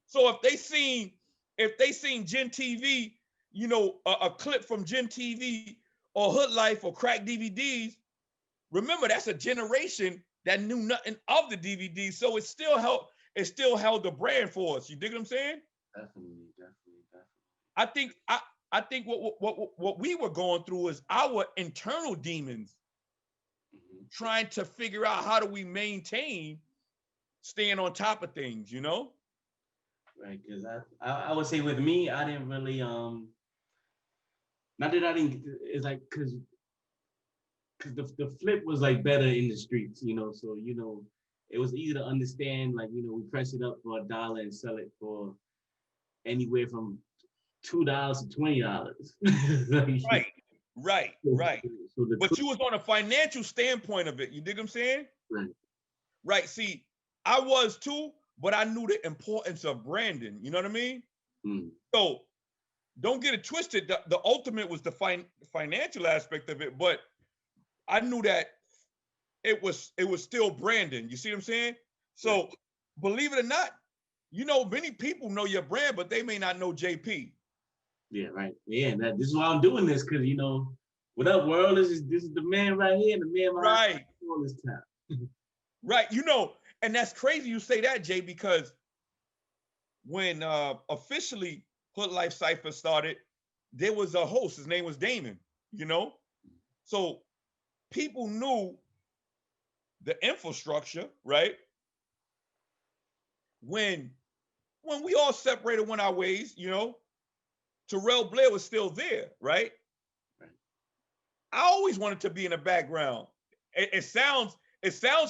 So if they seen Gintv, you know, a clip from Gintv or Hood Life or Crack DVDs, remember that's a generation that knew nothing of the DVD. So it still held the brand for us. You dig what I'm saying? Definitely. I think what we were going through is our internal demons trying to figure out how do we maintain staying on top of things, you know? Right, because I would say with me, I didn't really not that I didn't. It's like because the flip was like better in the streets, you know. So you know, it was easy to understand. Like you know, we press it up for $1 and sell it for anywhere from $2 to $20. Like, Right. so the But you was on a financial standpoint of it. You dig what I'm saying? right. Right. See, I was too, but I knew the importance of branding. You know what I mean? Mm. So don't get it twisted. The ultimate was the financial aspect of it, but I knew that it was still branding. You see what I'm saying? So believe it or not, you know, many people know your brand, but they may not know JP. Yeah, right. Yeah, and this is why I'm doing this because you know, what up, world? This is the man right here, the man behind all this time. Right. You know, and that's crazy you say that, Jay, because when officially Hood Life Cypher started, there was a host. His name was Damon, you know? So people knew the infrastructure, right? When we all separated, went our ways, you know, Terrell Blair was still there, right? I always wanted to be in the background. It sounds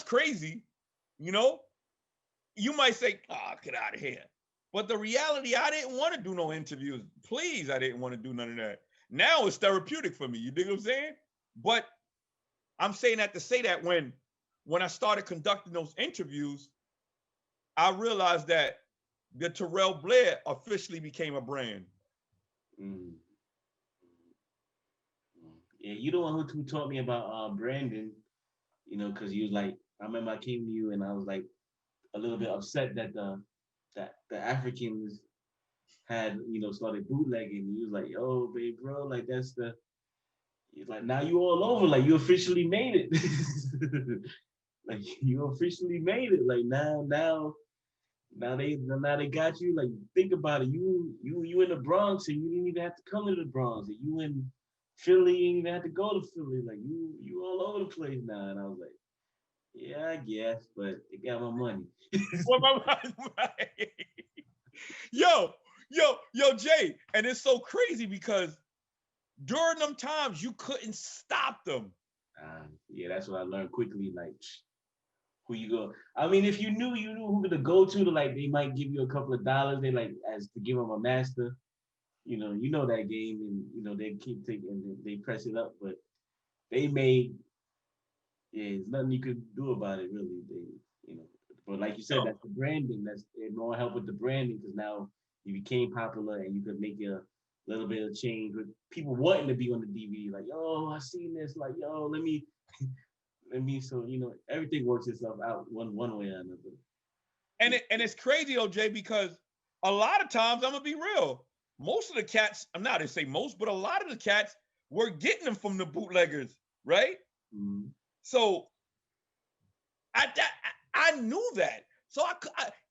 crazy, you know. You might say, "Oh, get out of here," but the reality, I didn't want to do no interviews. Please, I didn't want to do none of that. Now it's therapeutic for me. You dig what I'm saying? But I'm saying that to say that when I started conducting those interviews, I realized that the Terrell Blair officially became a brand. Mm. Yeah, you the one who taught me about branding, you know, because you was like, I remember I came to you and I was like a little bit upset that the Africans had, you know, started bootlegging. You was like, yo, babe, bro, like that's the he's like now you all over, like you officially made it. Like you officially made it. Like now they got you. Like think about it. You in the Bronx and you didn't even have to come to the Bronx. And you in Philly, you didn't even have to go to Philly. Like you all over the place now. And I was like, yeah, I guess, but they got my money. Well, yo, Jay, and it's so crazy because during them times you couldn't stop them. Yeah, that's what I learned quickly. Like who you go. I mean, if you knew who to go to like they might give you a couple of dollars. They like as to give them a master. You know that game, and you know they keep taking and they press it up, but they made there's nothing you could do about it really. But like you said, that's the branding. That's it more help with the branding because now you became popular and you could make a little bit of change with people wanting to be on the DVD. Like, yo, I seen this. Like, yo, let me. So you know everything works itself out one way or another. And it's crazy, OJ, because a lot of times I'm gonna be real. Most of the cats, I'm not to say most, but a lot of the cats were getting them from the bootleggers, right? Mm-hmm. So I knew that. So I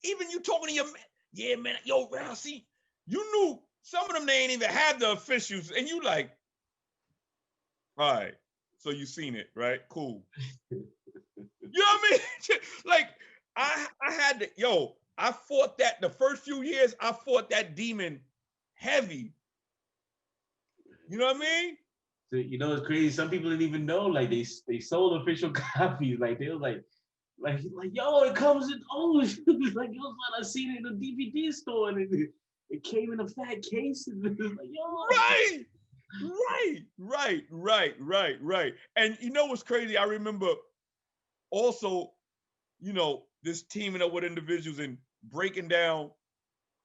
even you talking to your man, yeah, man, yo, see, you knew some of them they ain't even had the officials, and you like, all right, so you seen it, right? Cool. You know what I mean? Like I had to, I fought that the first few years. I fought that demon heavy. You know what I mean? So you know it's crazy. Some people didn't even know. Like they sold official copies. Like they was like yo, it comes in like it was like I seen it in the DVD store and it came in a fat case. And it was like yo, right. And you know what's crazy? I remember also, this teaming up with individuals and breaking down,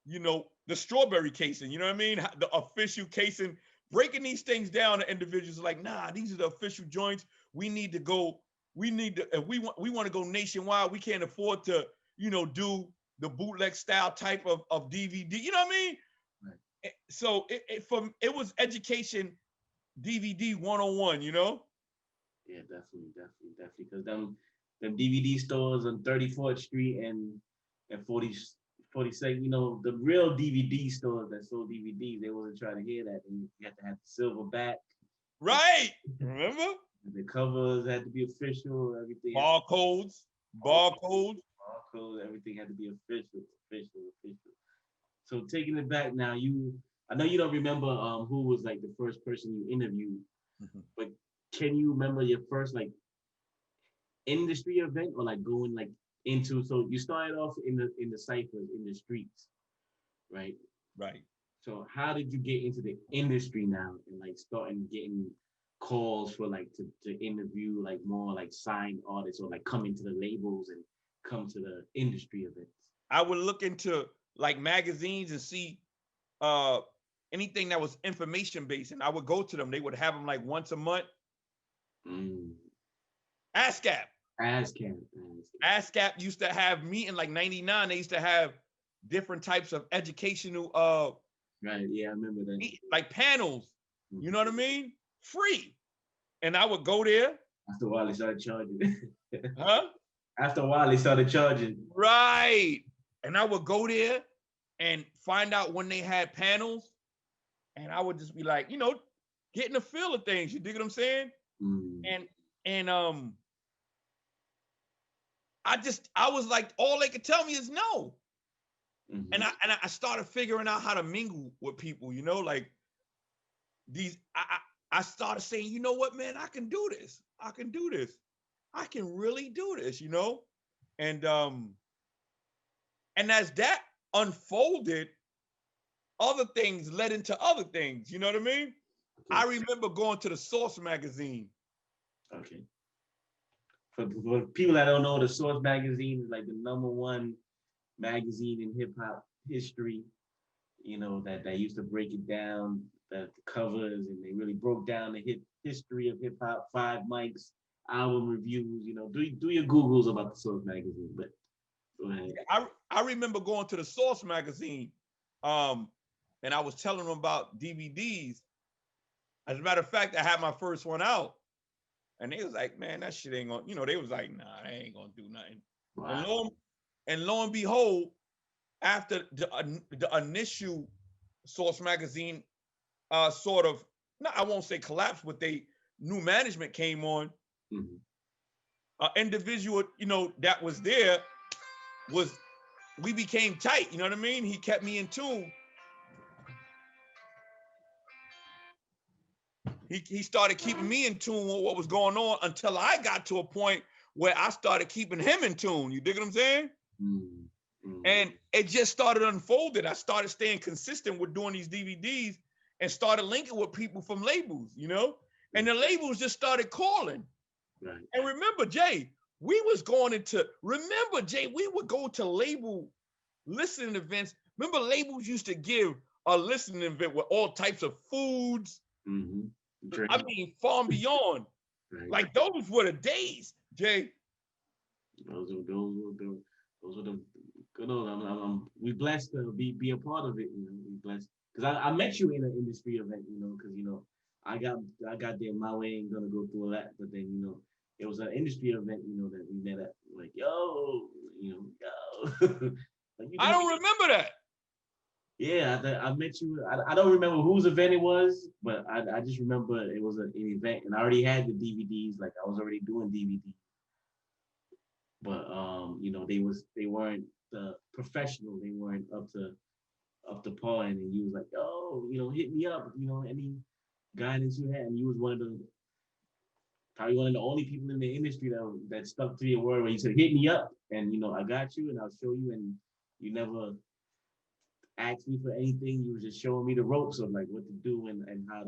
the strawberry casing. You know what I mean? The official casing, breaking these things down to individuals like, nah, these are the official joints. We need to go. We need to. If we want to go nationwide. We can't afford to, do the bootleg style type of DVD. You know what I mean? Right. So it was education DVD 101. Yeah, definitely. Because them DVD stores on 34th Street and 42nd, the real DVD stores that sold DVDs, they wasn't trying to hear that. You had to have the silver back. Right. Remember? The covers had to be official, everything. Barcodes. All clothes, everything had to be official, official, official. So taking it back now, I know you don't remember who was like the first person you interviewed, but can you remember your first like industry event or like going like into, so you started off in the ciphers in the streets, right? Right. So how did you get into the industry now and like starting getting calls for like to interview like more like signed artists or like come into the labels and come to the industry events? I would look into like magazines and see uh anything that was information based, and I would go to them. They would have them like once a month. Mm. ASCAP. ASCAP. ASCAP used to have me in like 99. They used to have different types of educational Right, yeah, I remember that. like panels, you know what I mean? Free. And I would go there. After a while, they started charging. Huh? After a while, they started charging. Right. And I would go there and find out when they had panels. And I would just be like, getting the feel of things. You dig what I'm saying? Mm. And I was like, all they could tell me is no. Mm-hmm. And I started figuring out how to mingle with people, like these. I started saying, you know what, man, I can do this. I can do this. I can really do this, And as that unfolded, other things led into other things. You know what I mean? Okay. I remember going to the Source magazine. Okay. For people that don't know, the Source magazine is like the #1 magazine in hip hop history. That used to break it down, the covers, and they really broke down the history of hip hop, 5 mics, album reviews. Do your Googles about the Source magazine. But go ahead. I remember going to the Source magazine, and I was telling them about DVDs. As a matter of fact, I had my first one out, and they was like, "Man, that shit ain't gonna," they was like, "Nah, they ain't gonna do nothing." Wow. And lo and behold, after the initial Source magazine sort of, no, I won't say collapsed, but new management came on. Mm-hmm. Individual, that was there we became tight. You know what I mean? He kept me in tune. He started keeping me in tune with what was going on until I got to a point where I started keeping him in tune. You dig what I'm saying? Mm-hmm. And it just started unfolding. I started staying consistent with doing these DVDs and started linking with people from labels, and the labels just started calling. Right. And remember, Jay, we would go to label listening events. Remember, labels used to give a listening event with all types of foods. Mm-hmm. I mean, far and beyond. Right. Like those were the days, Jay. Those were the good old. We blessed to be a part of it. We blessed because I met you in an industry event. Because I got there my way. Ain't gonna go through all that, but then it was an industry event. That we met at. Like yo. Like, I don't remember that. Yeah, I met you. I don't remember whose event it was, but I just remember it was an event, and I already had the DVDs. Like I was already doing DVDs. But they weren't professional. They weren't up to par. And then you was like, oh, hit me up. Any guidance you had. And you was probably one of the only people in the industry that stuck to your word where you said, hit me up, and I got you, and I'll show you. And you never asked me for anything. You were just showing me the ropes of like what to do and how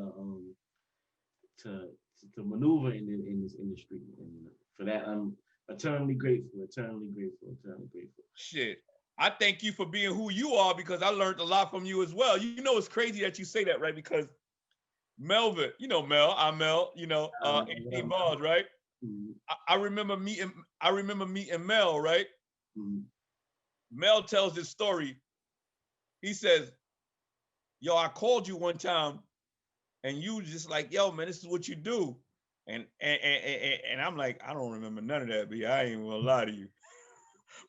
to maneuver in this industry. And for that, I'm eternally grateful. Shit. I thank you for being who you are, because I learned a lot from you as well. It's crazy that you say that, right? Because Melvin, Mel, I'm Mel, Anthony Mars, right? Mm-hmm. I remember meeting Mel, right? Mm-hmm. Mel tells this story. He says, yo, I called you one time and you just like, yo, man, this is what you do. And I'm like, I don't remember none of that, but I ain't gonna lie to you.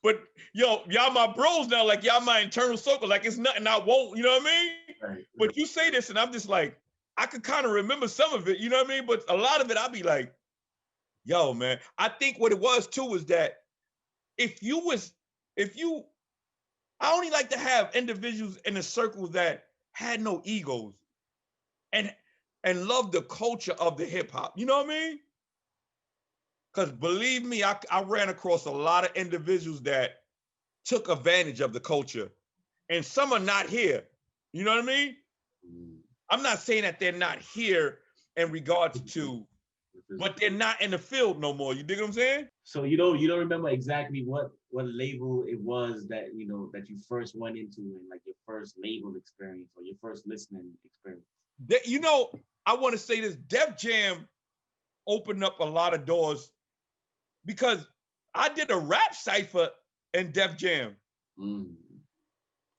But yo, y'all my bros now, like y'all my internal circle, like it's nothing I won't, you know what I mean? Right. But you say this and I'm just like, I could kind of remember some of it, you know what I mean? But a lot of it, I'll be like, yo, man, I think what it was too was that if you, I only like to have individuals in a circle that had no egos and love the culture of the hip hop. You know what I mean? Because believe me, I ran across a lot of individuals that took advantage of the culture, and some are not here. You know what I mean? I'm not saying that they're not here in regards to, but they're not in the field no more. You dig what I'm saying? So you don't remember exactly what label it was that that you first went into, and like your first label experience or your first listening experience. I want to say this: Def Jam opened up a lot of doors because I did a rap cipher in Def Jam. Mm.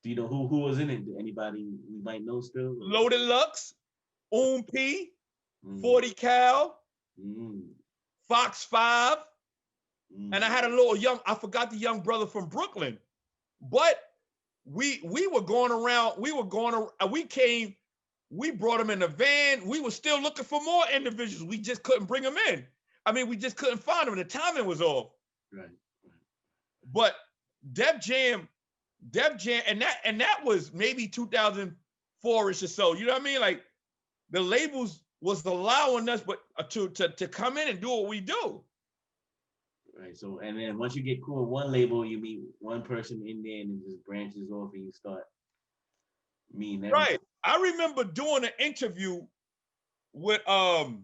Do you know who was in it? Anybody we might know still? Loaded Lux, P, 40 Cal, Fox 5, and I had a little I forgot the young brother from Brooklyn, but we were going around, we brought them in the van. We were still looking for more individuals. We just couldn't bring them in. I mean, we just couldn't find them. The timing was off. Right. But Def Jam, and that was maybe 2004-ish or so. You know what I mean? Like the labels was allowing us, but to come in and do what we do. Right. So, and then once you get cool with one label, you meet one person in there, and it just branches off, and you start meeting everything. Right. I remember doing an interview with 2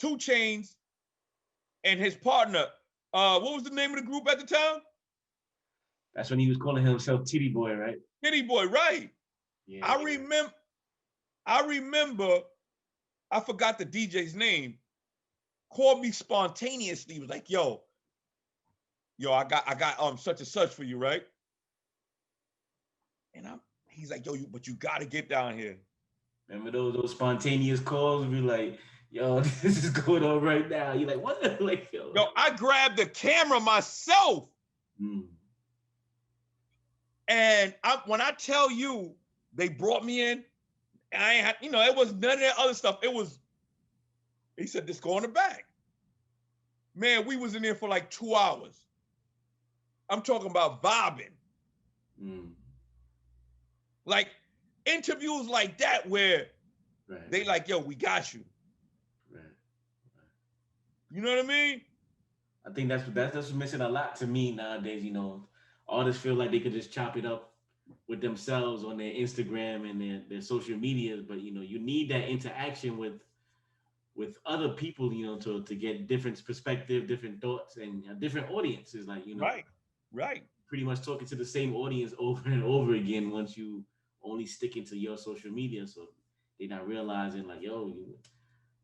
Chainz and his partner. What was the name of the group at the time? That's when he was calling himself Titty Boy, right? Titty Boy, right? Yeah. I remember. I forgot the DJ's name. Called me spontaneously. He was like, "Yo, I got such and such for you, right?" And he's like, "Yo, but you got to get down here." Remember those spontaneous calls? We like, "Yo, this is going on right now." You like, what? Like, yo, I grabbed the camera myself. And when I tell you, they brought me in, and I had, it was none of that other stuff. It was, he said, "Just go in the back." Man, we was in there for like 2 hours. I'm talking about vibing. Like interviews like that where they like, "Yo, we got you." Right. You know what I mean? I think that's missing a lot to me nowadays. Artists feel like they could just chop it up with themselves on their Instagram and their social medias, but you need that interaction with other people, to get different perspective, different thoughts, and different audiences. Like right. Pretty much talking to the same audience over and over again once you only sticking to your social media, so they're not realizing like, yo,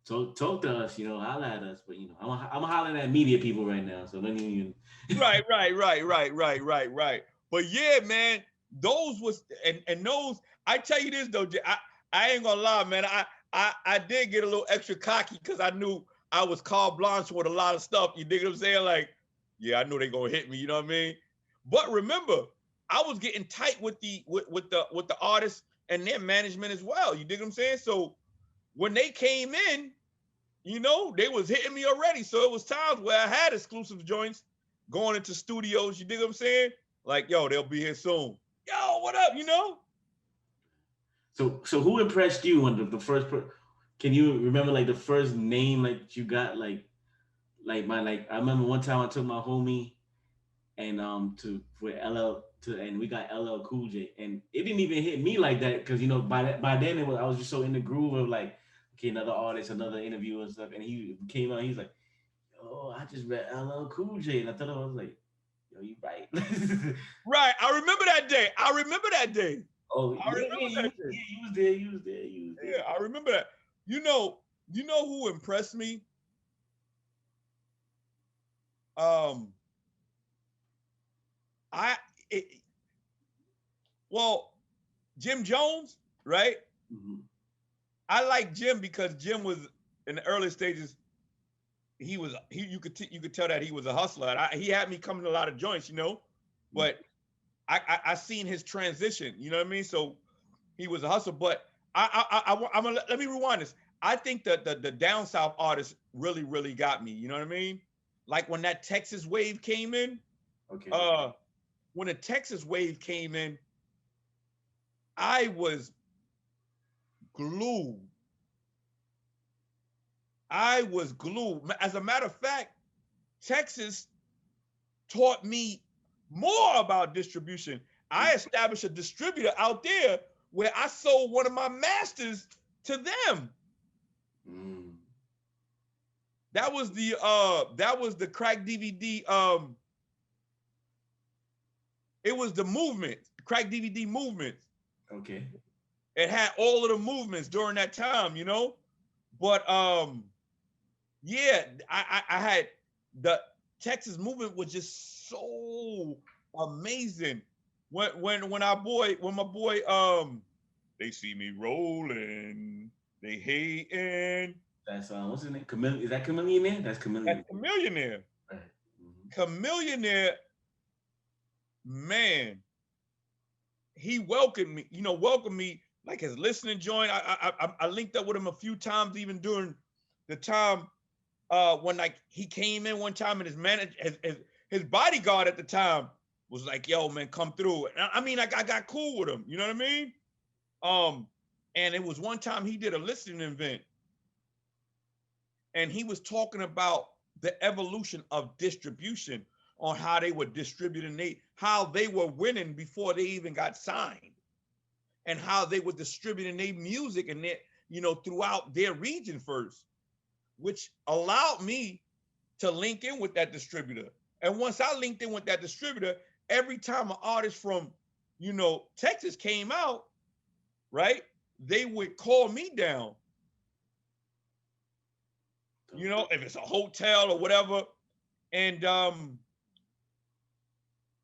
talk to us, holler at us. But I'm hollering at media people right now, so don't even. Right. But yeah, man, those was and those. I tell you this though, I ain't gonna lie, man. I did get a little extra cocky because I knew I was carte blanche with a lot of stuff. You dig what I'm saying? Like, yeah, I knew they gonna hit me. You know what I mean? But remember, I was getting tight with the artists and their management as well. You dig what I'm saying? So when they came in, they was hitting me already. So it was times where I had exclusive joints going into studios. You dig what I'm saying? Like, yo, they'll be here soon. Yo, what up? So who impressed you on the first? Can you remember like the first name like you got like I remember one time I took my homie and and we got LL Cool J, and it didn't even hit me like that because by then I was just so in the groove of like, okay, another artist, another interview and stuff, and he came out, he's like, "Oh, I just read LL Cool J," and I thought I was like, "Yo, you right." Right, I remember that day. Oh, yeah, you was there. Yeah, I remember that. You know who impressed me? Jim Jones, right? Mm-hmm. I like Jim because Jim was in the early stages. You could tell that he was a hustler. He had me coming to a lot of joints, but I seen his transition. You know what I mean? So he was a hustler. But let me rewind this. I think that the down south artists really got me. You know what I mean? Like when that Texas wave came in. Okay. When the Texas wave came in, I was glued. I was glued. As a matter of fact, Texas taught me more about distribution. I established a distributor out there where I sold one of my masters to them. Mm. That was the crack DVD. It was the movement, crack DVD movement. Okay. It had all of the movements during that time, you know. But yeah, I had the Texas movement was just so amazing. When my boy they see me rolling, they hating. That's what's his name? Chameleon. Is that Chameleon there? That's Chameleon. That's Chameleonaire. Right. Mm-hmm. Chameleonaire, man, he welcomed me, welcomed me like his listening joint. I linked up with him a few times, even during the time when like he came in one time and his manager, his bodyguard at the time was like, "Yo, man, come through." I mean, like I got cool with him. You know what I mean? And it was one time he did a listening event, and he was talking about the evolution of distribution on how they were distributing, how they were winning before they even got signed, and how they were distributing their music and their, throughout their region first, which allowed me to link in with that distributor. And once I linked in with that distributor, every time an artist from, Texas came out, right, they would call me down. If it's a hotel or whatever. And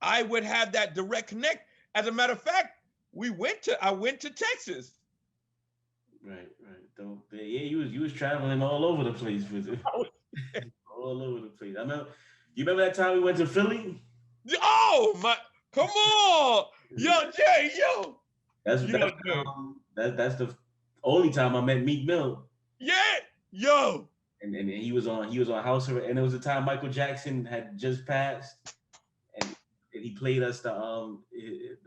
I would have that direct connect. As a matter of fact, I went to Texas. Right. Yeah, you was traveling all over the place with it. All over the place. You remember that time we went to Philly? Oh my! Come on, yo, Jay, yo. That's the only time I met Meek Mill. Yeah, yo. And he was on House Arrest, and it was the time Michael Jackson had just passed, and he played us the Michael.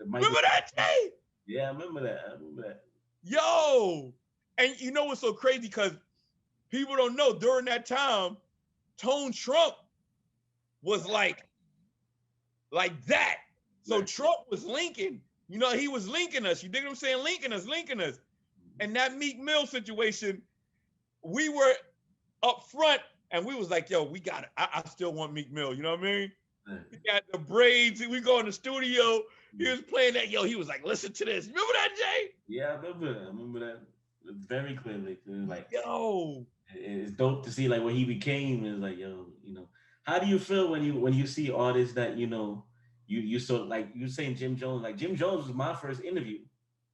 Remember that, Jay? Yeah, I remember that. Yo, and you know what's so crazy? Because people don't know during that time, Tone Trump was like that. So right. Trump was linking. He was linking us. You dig what I'm saying? Linking us. And that Meek Mill situation, we were up front, and we was like, yo, we got it. I still want Meek Mill. You know what I mean? We got the braids. We go in the studio. He was playing that. Yo, he was like, listen to this. Remember that, Jay? Yeah, I remember that very clearly. Like, yo, it's dope to see like what he became. Is like, yo, how do you feel when you see artists that you saw, like you saying Jim Jones? Like Jim Jones was my first interview.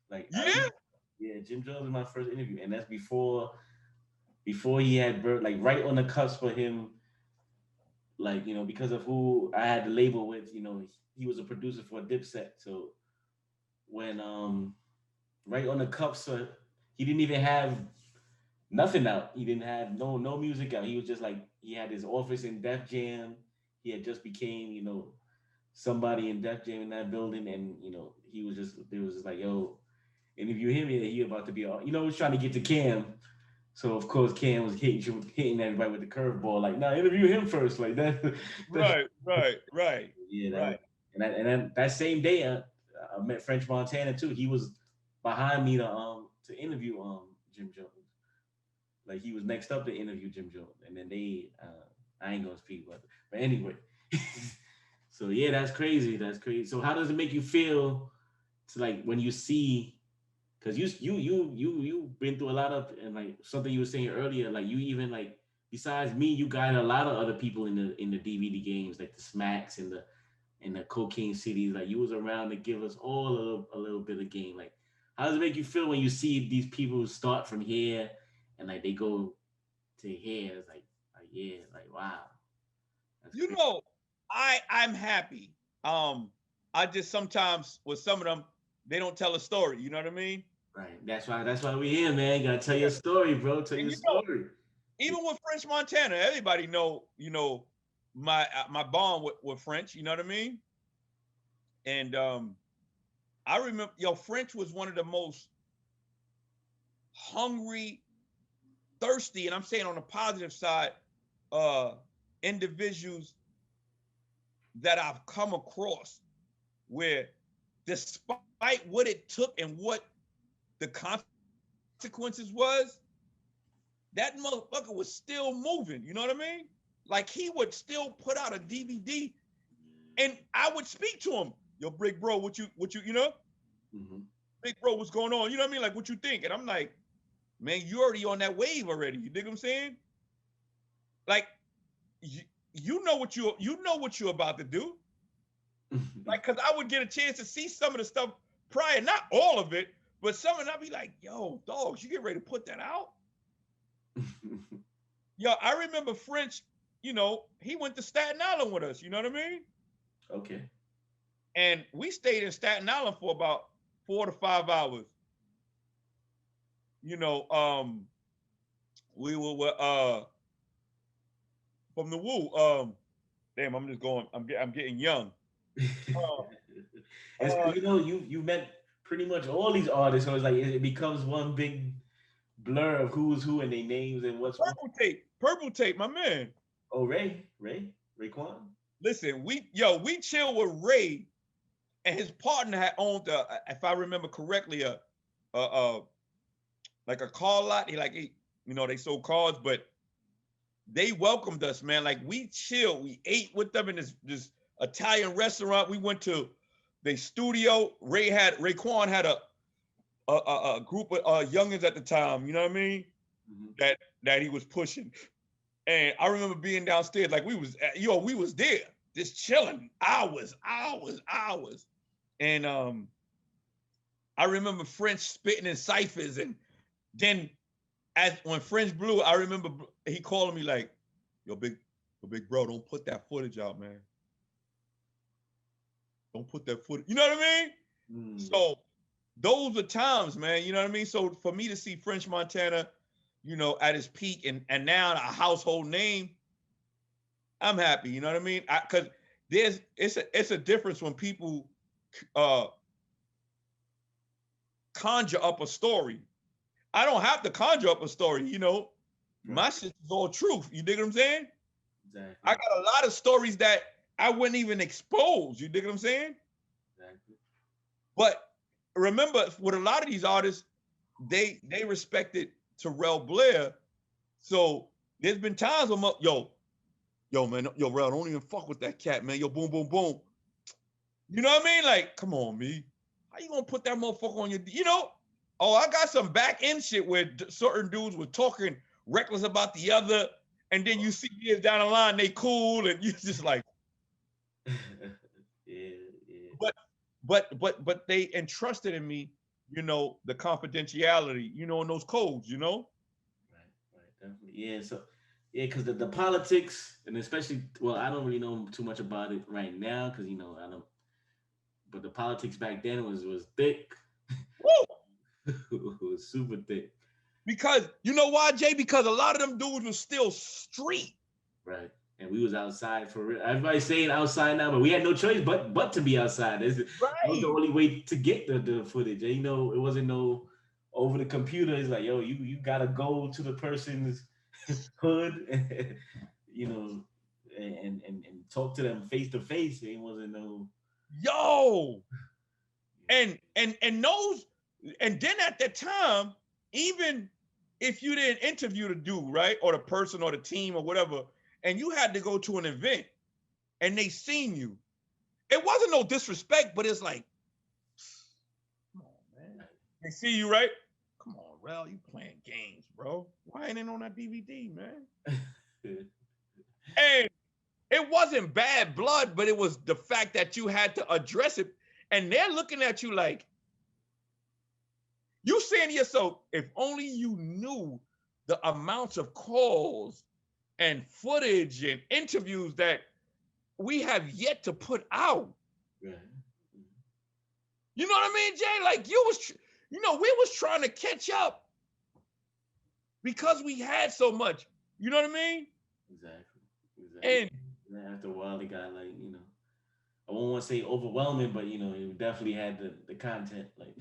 Like Jim Jones was my first interview, and that's before he had like right on the cusp of him. Like, because of who I had the label with, he was a producer for Dipset. So when right on the cusp, he didn't even have nothing out. He didn't have no music out. He was just like, he had his office in Def Jam. He had just became, somebody in Def Jam in that building, and he was just like, yo, interview him. Yeah, he about to be all, was trying to get to Cam. So of course Cam was hitting everybody with the curveball, like, nah, interview him first, like that. Right. Yeah, right. And that same day, I met French Montana too. He was behind me to interview Jim Jones. Like he was next up to interview Jim Jones, and then they I ain't gonna speak about it, but anyway. So yeah, that's crazy. So how does it make you feel to like when you see? Because you've been through a lot of, and like something you were saying earlier, like you even like besides me, you got a lot of other people in the DVD games, like the Smacks and the Cocaine Cities. Like you was around to give us all a little bit of game. Like how does it make you feel when you see these people start from here and like they go to here? It's like yeah, like wow. I'm happy. I just sometimes with some of them, they don't tell a story. You know what I mean? Right. That's why we here, man. You gotta tell your story, bro. Tell your story. Even with French Montana, everybody know, my bond with French, you know what I mean? And I remember, French was one of the most hungry, thirsty, and I'm saying on the positive side, individuals that I've come across, where despite what it took and what the consequences was, that motherfucker was still moving. You know what I mean? Like, he would still put out a DVD, and I would speak to him. Yo, big bro, what you, you know? Mm-hmm. Big bro, what's going on? You know what I mean? Like, what you think? And I'm like, man, you already on that wave already. You dig what I'm saying? Like, you know what you're about to do. Like, cause I would get a chance to see some of the stuff prior, not all of it, but some of it, I'd be like, yo, dogs, you get ready to put that out? Yo, I remember French, he went to Staten Island with us, you know what I mean? Okay. And we stayed in Staten Island for about 4 to 5 hours. We were from the Woo. Damn, I'm getting young. It's, you met pretty much all these artists, so it's like it becomes one big blur of who's who and their names and what's what. Purple Tape, my man. Oh, Raekwon. Listen, we chill with Ray, and his partner had owned, if I remember correctly, like a car lot. They sold cars, but they welcomed us, man. Like, we chilled. We ate with them in this Italian restaurant. We went to their studio. Raekwon had a group of youngins at the time, you know what I mean? Mm-hmm. That he was pushing. And I remember being downstairs, like we was there, just chilling, hours. And I remember French spitting in ciphers, and then when French blew, I remember he calling me like, yo, big bro, don't put that footage out, man. Don't put that footage. You know what I mean? Mm. So those are times, man. You know what I mean? So for me to see French Montana, at his peak and now a household name, I'm happy. You know what I mean? Because it's a difference when people conjure up a story. I don't have to conjure up a story, Right. My shit is all truth. You dig what I'm saying? Exactly. I got a lot of stories that I wouldn't even expose. You dig what I'm saying? Exactly. But remember, with a lot of these artists, they respected Terrell Blair. So there's been times when yo man, Rel, don't even fuck with that cat, man. Yo, boom, boom, boom. You know what I mean? Like, come on, me. How you gonna put that motherfucker on your, Oh, I got some back end shit where certain dudes were talking reckless about the other, and then you see years down the line, they cool, and you just like, yeah. But they entrusted in me, the confidentiality, and those codes, Right, definitely. Yeah, so because the politics, and especially, well, I don't really know too much about it right now, because I don't. But the politics back then was thick. Woo! It was super thick. Because you know why, Jay? Because a lot of them dudes was still street. Right. And we was outside for real. Everybody's saying outside now, but we had no choice but to be outside. Right. That was the only way to get the footage. And, it wasn't no over the computer. It's like, yo, you gotta go to the person's hood, and talk to them face to face. It wasn't no. Yo. And those, and then at that time, even if you didn't interview the dude, right, or the person or the team or whatever, and you had to go to an event and they seen you, it wasn't no disrespect, but it's like, come on, man. They see you, right? Come on, Rel, you playing games, bro. Why ain't it on that DVD, man? And it wasn't bad blood, but it was the fact that you had to address it. And they're looking at you like, you saying to yourself, if only you knew the amounts of calls and footage and interviews that we have yet to put out. Right. You know what I mean, Jay? Like, we was trying to catch up because we had so much. You know what I mean? Exactly. And And then after a while, it got like, you know, I won't want to say overwhelming, but you know, it definitely had the content. Like,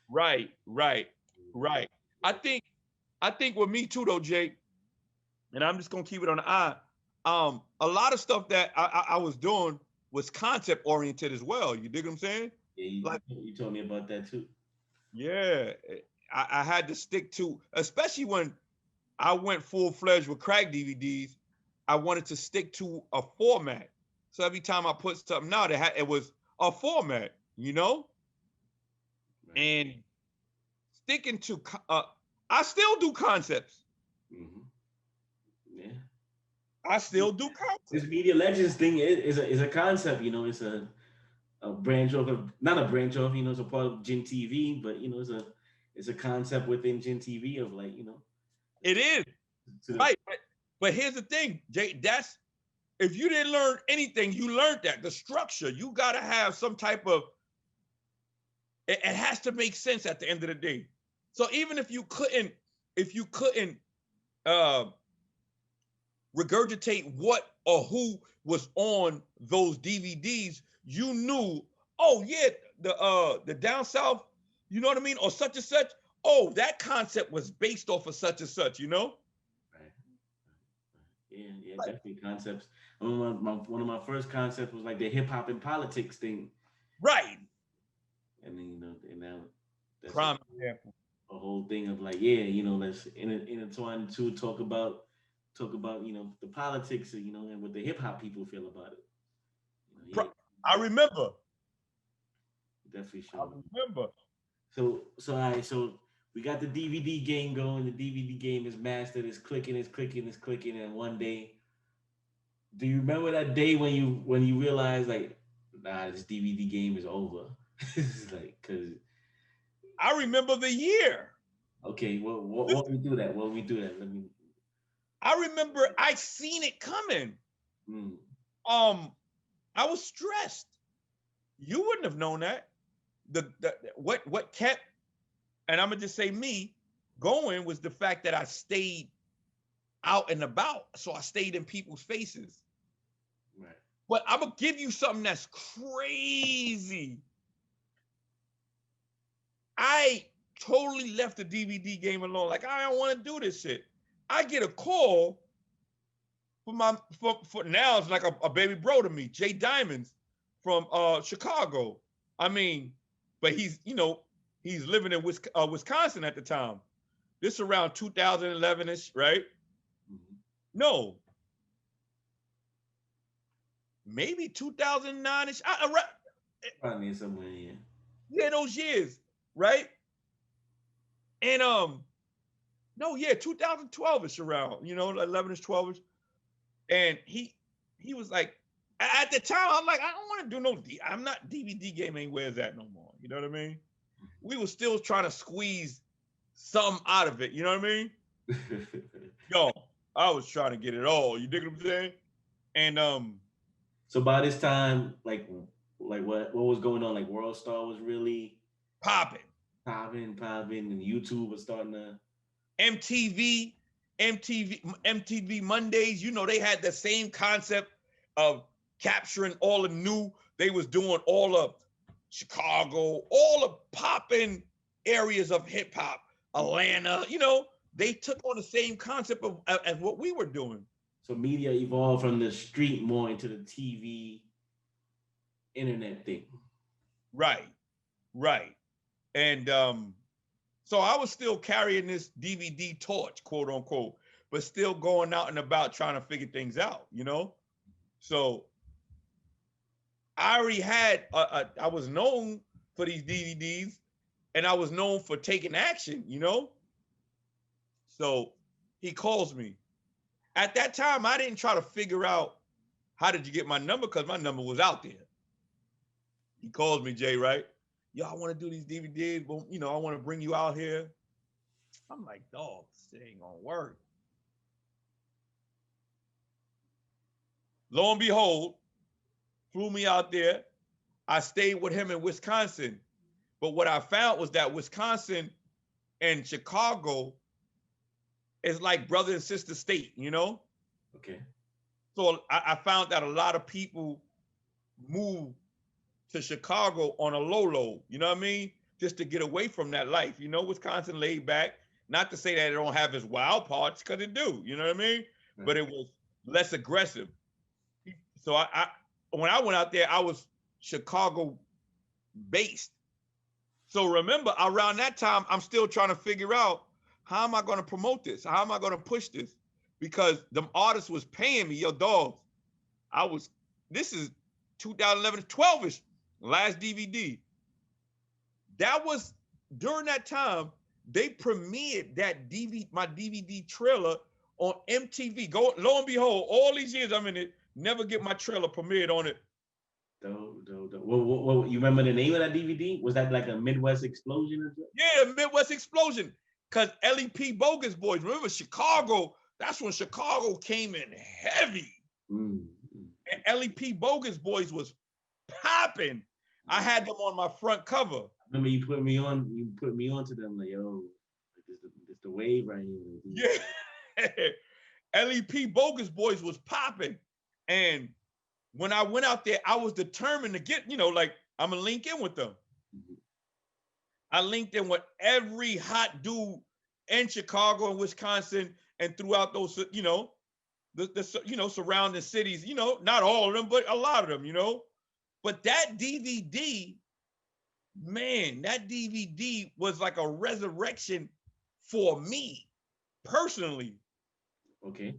Right, right, right. I think I think with me too though, Jake, and I'm just gonna keep it on the eye. A lot of stuff that I was doing was concept oriented as well. You dig what I'm saying? yeah, Like, you told me about that too. yeah, I had to stick to, especially when I went full fledged with crack DVDs. I wanted to stick to a format. So every time I put something out, it was a format, you know, Right. and sticking to. I still do concepts. Hmm. Yeah. I still do This concepts. media legends thing is a concept. You know, it's a branch of not a branch of, you know, it's a part of Gintv, but you know, it's a concept within Gintv of like, you know, It is to the right, but here's the thing, Jay. That's if you didn't learn anything, you learned that the structure. You got to have some type of. It has to make sense at the end of the day. So even if you couldn't uh, regurgitate what or who was on those DVDs, you knew, oh yeah, the down south, you know what I mean, or such and such. Oh, that concept was based off of such and such, you know? right. Yeah, yeah, definitely concepts. I mean, one of my first concepts was like the hip hop and politics thing, Right. and then you know, and now that's Prime example. a whole thing of like, yeah, you know, let's intertwine the two, talk about, you know, the politics, you know, and what the hip hop people feel about it. You know, yeah, I remember. definitely I showed. remember. So all right, so we got the DVD game going. The DVD game is mastered. It's clicking. It's clicking. It's clicking. And one day, do you remember that day when you realized like, nah, this DVD game is over? It's like, cause I remember the year. okay, well, what we do that? What we do that? Let me. I remember I seen it coming. Mm, Um, I was stressed. You wouldn't have known that. The what kept, and I'm gonna just say me going was the fact that I stayed out and about. So I stayed in people's faces. right. But I'm gonna give you something that's crazy. I totally left the DVD game alone. Like I don't want to do this shit. I get a call for my for now it's like a baby bro to me, Jay Diamonds from Chicago. I mean, but he's you know he's living in Wisconsin at the time. This around 2011ish, right? Mm-hmm. No, maybe 2009ish. Probably somewhere. Yeah. Yeah, those years, right? And no, yeah, 2012ish around, you know, 11ish, 12ish. And he was like, at the time, I'm like, I don't want to do no. I'm not DVD game ain't where's that no more. You know what I mean? We were still trying to squeeze some out of it. You know what I mean? Yo, I was trying to get it all. You dig what I'm saying? And So by this time, like what was going on? Like World Star was really popping. popping, and YouTube was starting to. MTV, MTV Mondays. You know, they had the same concept of capturing all the new. They was doing all of Chicago, all the popping areas of hip hop, Atlanta. You know, they took on the same concept of as what we were doing. So media evolved from the street more into the TV internet thing. Right, right. And so I was still carrying this DVD torch, quote unquote, but still going out and about trying to figure things out, you know? So I already had, I was known for these DVDs and I was known for taking action, you know? So he calls me. At that time, I didn't try to figure out how did you get my number because my number was out there. He calls me, Jay, right? Yo, I want to do these DVDs, but you know, I want to bring you out here. I'm like, dog, this ain't gonna work. Lo and behold, flew me out there. I stayed with him in Wisconsin. But what I found was that Wisconsin and Chicago is like brother and sister state, you know? Okay. So I found that a lot of people move to Chicago on a low. You know what I mean? Just to get away from that life. You know, Wisconsin laid back. Not to say that it don't have its wild parts, because it do. You know what I mean? Right. But it was less aggressive. So I when I went out there, I was Chicago based. So remember, around that time, I'm still trying to figure out, how am I going to promote this? How am I going to push this? Because them artists was paying me, yo, dogs. This is 2011, 12ish, last DVD. That was during that time, they premiered my DVD trailer on MTV. Lo and behold, all these years I'm in it, never get my trailer premiered on it. What, you remember the name of that DVD? Was that like a Midwest Explosion or something? Yeah, Midwest Explosion. Because LEP Bogus Boys, remember Chicago, that's when Chicago came in heavy. And LEP Bogus Boys was popping. I had them on my front cover. Remember you put me on to them, like, yo, this the wave right here. Yeah. LEP Bogus Boys was popping. And when I went out there, I was determined to get, like, I'm gonna link in with them. I linked in with every hot dude in Chicago and Wisconsin and throughout those, the surrounding cities, not all of them, but a lot of them, But that DVD, man, that DVD was like a resurrection for me personally. Okay.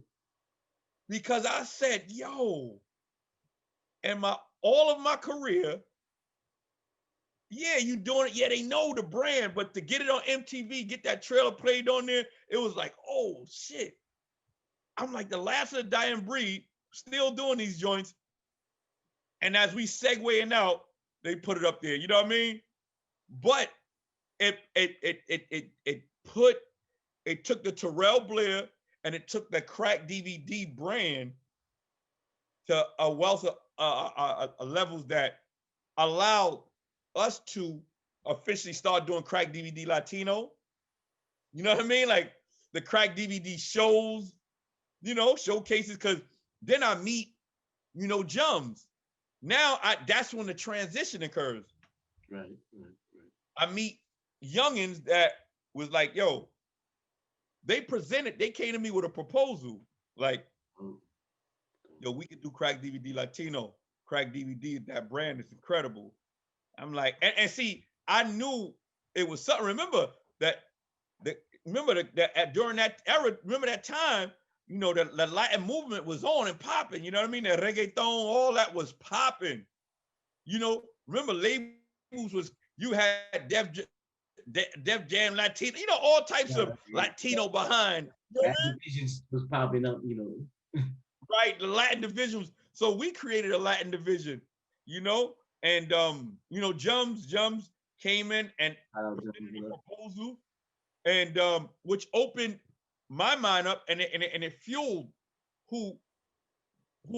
Because I said, yo, and all of my career, yeah, you doing it. Yeah, they know the brand, but to get it on MTV, get that trailer played on there, it was like, oh shit. I'm like the last of the dying breed, still doing these joints. And as we segueing out, they put it up there. You know what I mean? But it took the Terrell Blair and it took the crack DVD brand to a wealth of levels that allowed us to officially start doing crack DVD Latino. You know what I mean? Like the crack DVD shows, showcases, because then I meet, Jums. Now that's when the transition occurs. Right. I meet youngins that was like, yo, they came to me with a proposal. Like, yo, we could do crack DVD Latino. Crack DVD, that brand is incredible. I'm like, and see, I knew it was something. Remember that during that era, remember that time, the Latin movement was on and popping, you know what I mean? The reggaeton, all that was popping. Remember labels was, you had Def Jam Latino, all types of Latino behind. Latin divisions was popping up, Right, the Latin divisions. So we created a Latin division, and Jums came in and presented a proposal, and which opened my mind up, and it fueled who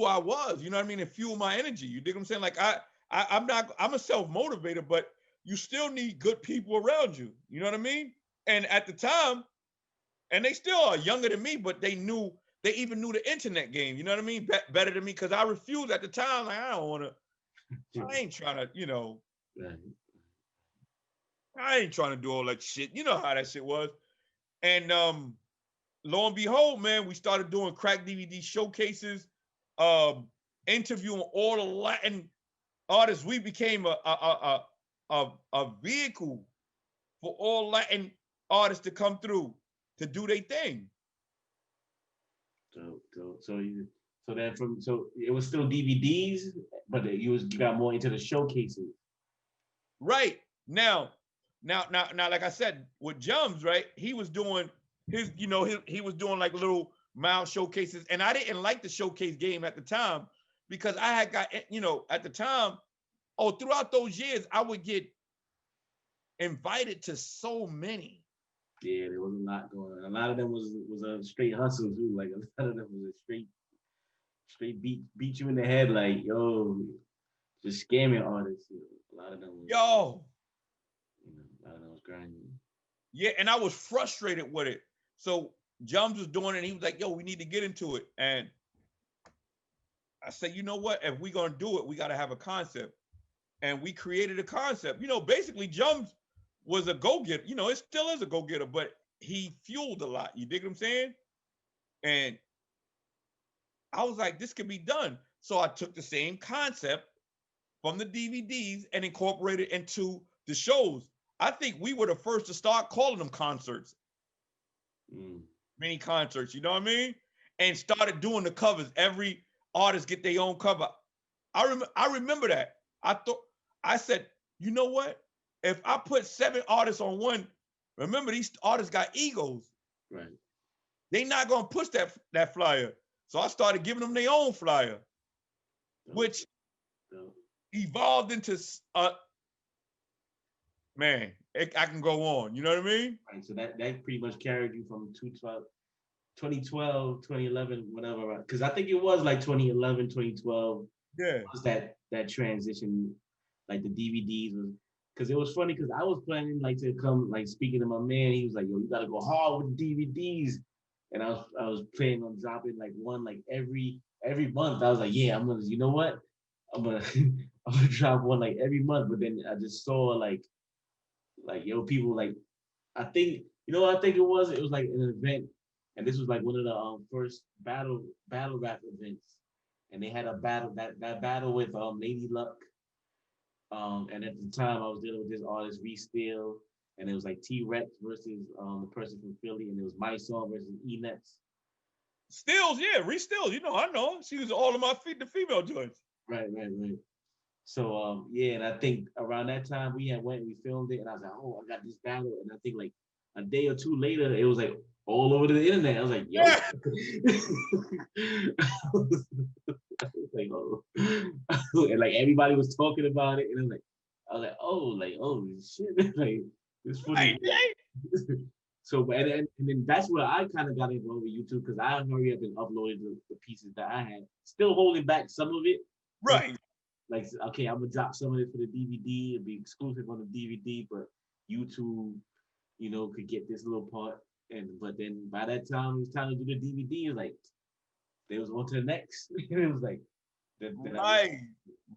I was. You know what I mean? It fueled my energy. You dig what I'm saying? Like I'm a self-motivator, but you still need good people around you. You know what I mean? And at the time, and they still are younger than me, but they even knew the internet game. You know what I mean? Better than me, because I refused at the time. Like, I don't want to. I ain't trying to, I ain't trying to do all that shit. You know how that shit was. And lo and behold, man, we started doing crack DVD showcases, interviewing all the Latin artists. We became a vehicle for all Latin artists to come through to do their thing. So it was still DVDs, but you got more into the showcases. Right. Now, like I said, with Jums, right? He was doing his, he was doing like little mild showcases, and I didn't like the showcase game at the time, because I had got, at the time, throughout those years, I would get invited to so many. Yeah, there was a lot going on. A lot of them was a straight hustle too. Like a lot of them was a straight beat you in the head. Like, yo, just scamming artists. A lot of them. A lot of them was grinding. Yeah, and I was frustrated with it. So Jums was doing it, and he was like, "Yo, we need to get into it." And I said, you know what? If we're gonna do it, we gotta have a concept. And we created a concept. You know, basically Jums was a go-getter. You know, it still is a go-getter, but he fueled a lot. You dig what I'm saying? And I was like, this can be done. So I took the same concept from the DVDs and incorporated into the shows. I think we were the first to start calling them concerts. Mini concerts, you know what I mean? And started doing the covers. Every artist get their own cover. I remember that. I said, you know what? If I put 7 artists on one, remember these artists got egos. Right. They not gonna push that flyer. So I started giving them their own flyer, which evolved into man, I can go on. You know what I mean? Right. So that pretty much carried you from 2012, 2011, whatever. Right? Because I think it was like 2011, 2012. Yeah. Was that transition, like the DVDs was, because it was funny because I was planning like to come like speaking to my man. He was like, yo, you gotta go hard with DVDs. And I was planning on dropping like one like every month. I was like, yeah, I'm gonna, you know what? I'm gonna drop one like every month. But then I just saw like yo, people like, I think, you know what I think it was? It was like an event, and this was like one of the first battle rap events. And they had a battle, that battle with Lady Luck. And at the time I was dealing with this artist, Steele, and it was like T-Rex versus the person from Philly, and it was My Song versus E-Nets. Stills, yeah, Stills, you know, I know. She was all of my the female joints. Right. So yeah, and I think around that time we filmed it, and I was like, oh, I got this battle, and I think like a day or two later, it was like all over the internet. I was like, yo. Yeah. I was like, oh. And like everybody was talking about it, and I was like, oh shit, like this footage. So and then that's where I kind of got involved with YouTube, because I already have been uploading the pieces that I had, still holding back some of it. Right. Like, okay, I'm gonna drop some of it for the DVD. It'll be exclusive on the DVD, but YouTube, you know, could get this little part. But then by that time it was time to do the DVD, it was like they was on to the next. It was like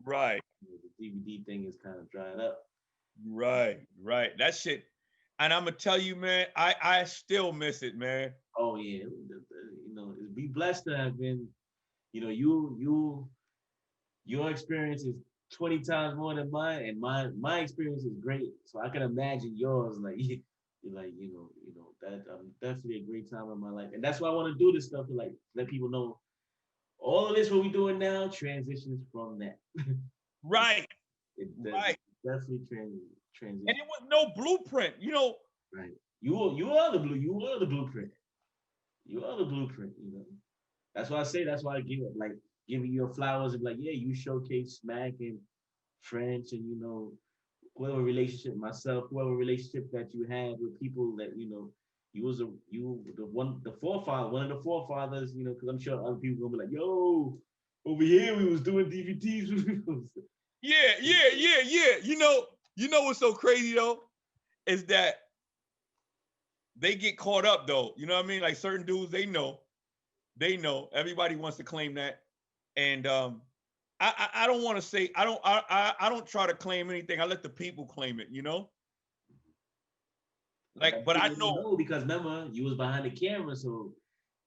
right. The DVD thing is kind of dried up. Right. That shit. And I'm gonna tell you, man, I still miss it, man. Oh yeah, you know, be blessed to have been, you know, your experience is 20 times more than mine, and my experience is great. So I can imagine yours. Like you're like, you know that definitely a great time in my life, and that's why I want to do this stuff to like let people know all of this what we're doing now transitions from that. Right. Right. Definitely transition. And it was no blueprint, you know. Right. You are the blueprint. You are the blueprint. You know. That's why I say. That's why I give it like giving you your flowers and like, yeah, you showcase Smack and French and, you know, whoever relationship that you had with people that, you know, one of the forefathers, you know, because I'm sure other people gonna be like, yo, over here we was doing DVDs. Yeah. You know what's so crazy though, is that they get caught up though. You know what I mean? Like certain dudes, they know. Everybody wants to claim that. And I don't want to say, I don't try to claim anything. I let the people claim it, you know? Like, but I know because remember, you was behind the camera, so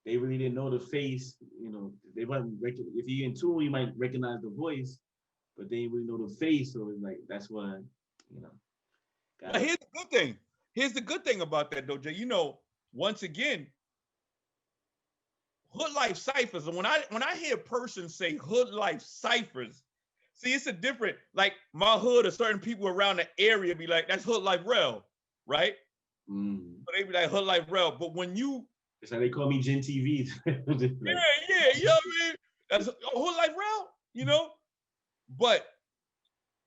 they really didn't know the face, you know. They wasn't if you're in tune, you might recognize the voice, but they didn't really know the face. So it's like that's why, you know. But here's the good thing. Here's the good thing about that though, Jay. You know, once again, Hood Life Ciphers. And when I hear a person say Hood Life Ciphers, see, it's a different, like my hood or certain people around the area be like, that's Hood Life Rel, right? So they be like Hood Life Rel. But when you, that's how they call me Gintv. yeah, you know what I mean? That's Hood Life Rel, you know? But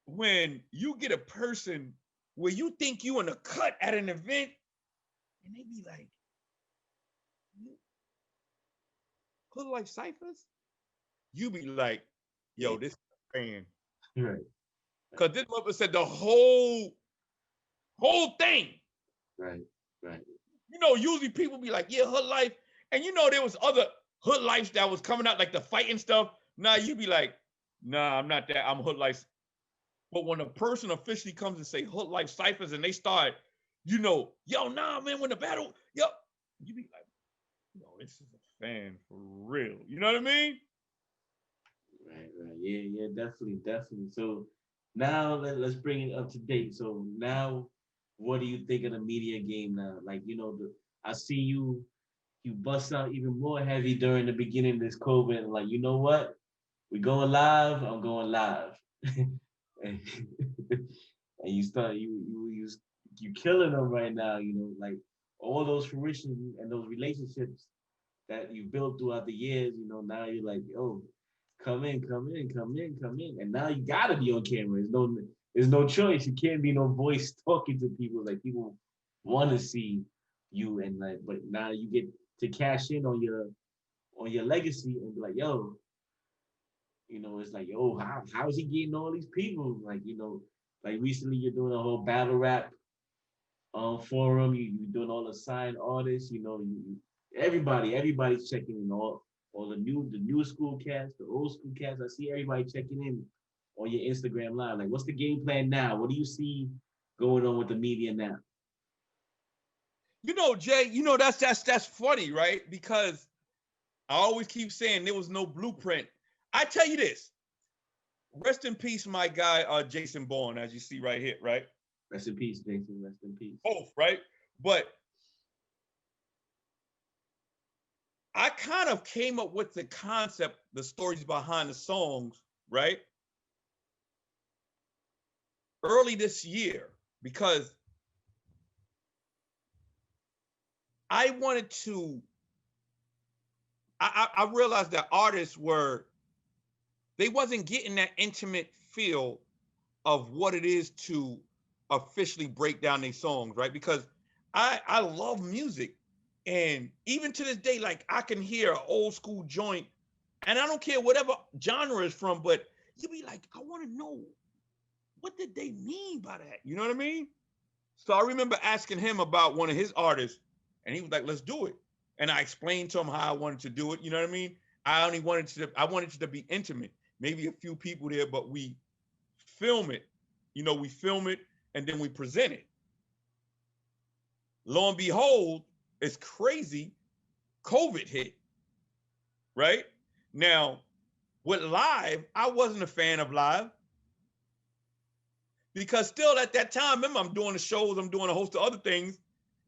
when you get a person where you think you in a cut at an event, and they be like, Hood Life Ciphers, you be like, yo, this is a fan. Right. Because this mother said the whole thing. Right. You know, usually people be like, yeah, Hood Life. And you know, there was other Hood Life that was coming out, like the fighting stuff. Nah, you be like, nah, I'm not that. I'm Hood Life. But when a person officially comes and say Hood Life Ciphers and they start, you know, yo, nah, man, when the battle, yo, you be like, yo, this is a fan for real. You know what I mean? Right, right. Yeah, yeah, definitely, definitely. So now let's bring it up to date. So now, what do you think of the media game now? Like, I see you bust out even more heavy during the beginning of this COVID. And like, you know what? We going live. I'm going live. and and you killing them right now. Like all those fruition and those relationships that you built throughout the years. Now you're like, yo, come in, come in, come in, come in, and now you gotta be on camera. There's no choice. You can't be no voice talking to people. Like people want to see you, and like, but now you get to cash in on your legacy and be like, yo, it's like, yo, how is he getting all these people? Like, like recently you're doing a whole battle rap forum. You doing all the signed artists. Everybody's checking in. All the new school cats, the old school cats. I see everybody checking in on your Instagram live. Like, what's the game plan now? What do you see going on with the media now? You know, Jay, that's funny, right? Because I always keep saying there was no blueprint. I tell you this. Rest in peace, my guy, Jason Bourne, as you see right here, right? Rest in peace, Jason. Rest in peace. Both, right? But I kind of came up with the concept, the stories behind the songs, right? Early this year, because I wanted to, I realized that artists they wasn't getting that intimate feel of what it is to officially break down these songs, right? Because I love music. And even to this day, like I can hear an old school joint, and I don't care whatever genre it's from, but you be like, I want to know what did they mean by that? You know what I mean? So I remember asking him about one of his artists, and he was like, let's do it. And I explained to him how I wanted to do it. You know what I mean? I wanted it to be intimate, maybe a few people there, but we film it. We film it and then we present it. Lo and behold, it's crazy. COVID hit, right? Now, with live, I wasn't a fan of live because still at that time, remember, I'm doing the shows, I'm doing a host of other things.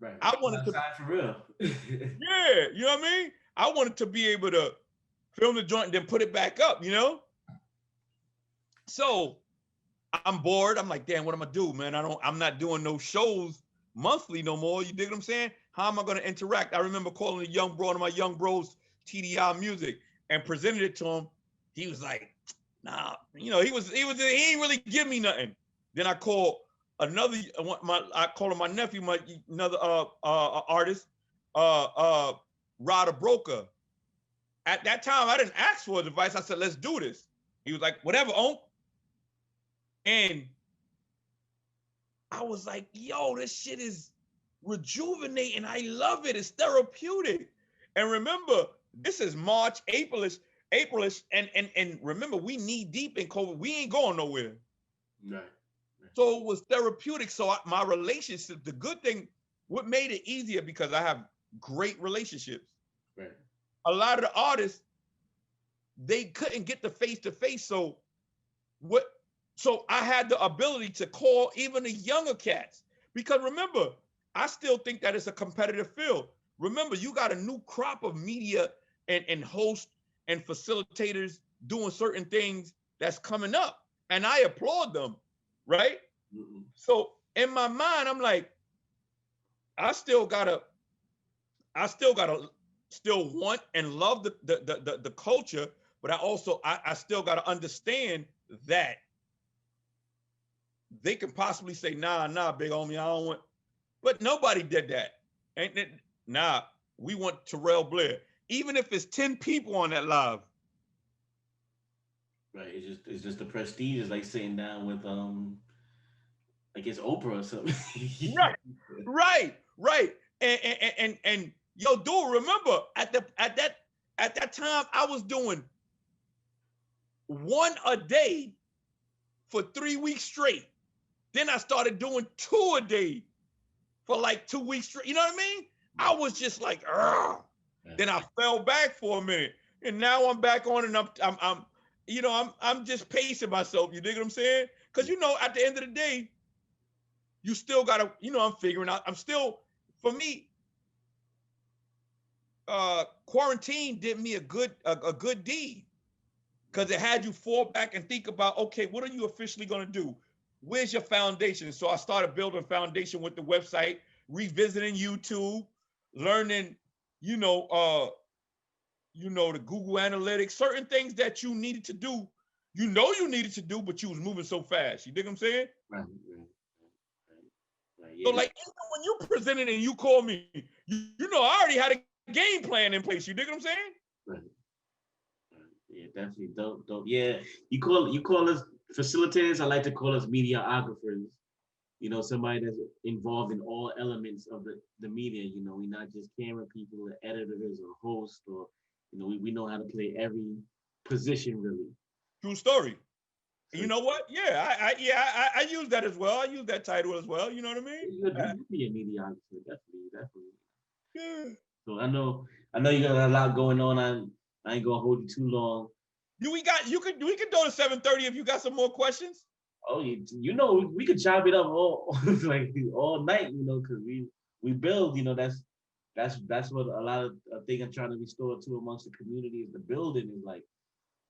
Right. I wanted to, for real. yeah, you know what I mean? I wanted to be able to film the joint and then put it back up, So I'm bored. I'm like, damn, what am I do, man? I'm not doing no shows monthly no more. You dig what I'm saying? How am I going to interact? I remember calling a young bro, one of my young bros, TDI Music, and presented it to him. He was like, nah, he ain't really give me nothing. Then I called I called him my nephew, another artist, Ryder Broker. At that time, I didn't ask for advice. I said, let's do this. He was like, whatever, Onk. And I was like, yo, this shit is rejuvenating. I love it. It's therapeutic. And remember, this is March, Aprilish, and remember, we knee deep in COVID. We ain't going nowhere. Right. So it was therapeutic. So my relationship, the good thing, what made it easier, because I have great relationships. Right. A lot of the artists, they couldn't get the face-to-face. So I had the ability to call even the younger cats, because remember, I still think that it's a competitive field. Remember, you got a new crop of media and hosts and facilitators doing certain things that's coming up, and I applaud them, right? Mm-hmm. So in my mind, I'm like, I still gotta still want and love the culture, but I still gotta understand that they can possibly say, nah, big homie, I don't want, but nobody did that. Nah, we want Terrell Blair. Even if it's 10 people on that live. Right, it's just the prestige. It's like sitting down with I guess Oprah or something. Right. And yo, dude, remember at that time I was doing one a day for 3 weeks straight. Then I started doing 2 a day for like 2 weeks straight. You know what I mean? I was just like, ugh. Then I fell back for a minute, and now I'm back on, and I'm just pacing myself. You dig what I'm saying? Because at the end of the day, you still gotta, I'm figuring out. I'm still, for me, quarantine did me a good deed, because it had you fall back and think about, okay, what are you officially gonna do? Where's your foundation? So I started building foundation with the website, revisiting YouTube, learning, the Google Analytics, certain things that you needed to do, you needed to do, but you was moving so fast. You dig what I'm saying? Right. Yeah. So like, even when you presented and you called me, I already had a game plan in place. You dig what I'm saying? Right. Yeah, definitely dope. Yeah, you call us facilitators. I like to call us mediaographers. Somebody that's involved in all elements of the media. We're not just camera people or editors or hosts, or we know how to play every position really. True story. You know what? Yeah, I use that as well. I use that title as well. You know what I mean? You're definitely a mediographer, definitely. Yeah. So I know you got a lot going on. I ain't gonna hold you too long. We can go to 7:30 if you got some more questions. Oh, we could chop it up all like all night, because we build, that's what a lot of thing I'm trying to restore to amongst the community is the building is like,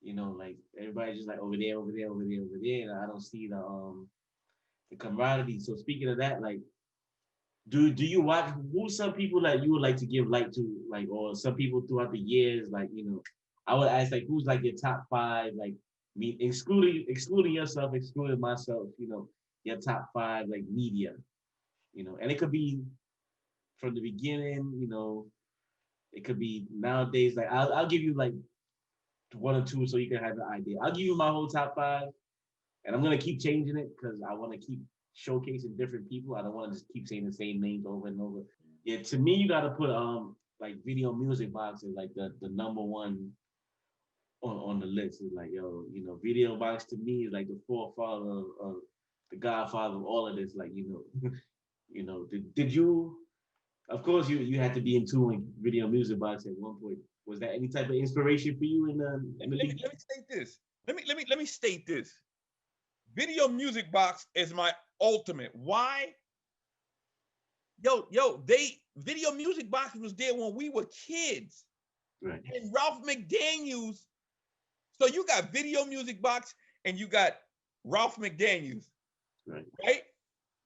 like everybody's just like over there, and I don't see the camaraderie. So speaking of that, like, do you watch, who's some people that you would like to give light to, like, or some people throughout the years, like, I would ask, like, who's like your top 5, like, me excluding yourself, excluding myself, your top 5 like media, and it could be from the beginning, it could be nowadays. Like I'll give you like 1 or 2 so you can have an idea. I'll give you my whole top 5, and I'm gonna keep changing it because I want to keep showcasing different people. I don't want to just keep saying the same names over and over. Yeah, to me, you gotta put like Video Music Box is like the number 1 on the list. Is like, Video Box to me is like the forefather of the godfather of all of this. Like, did you, of course you had to be in tune Video Music Box at one point. Was that any type of inspiration for you Let me state this. Let me state this. Video Music Box is my ultimate. Why? Video Music Box was there when we were kids. Right. And Ralph McDaniels. So you got Video Music Box and you got Ralph McDaniels. Right. Right?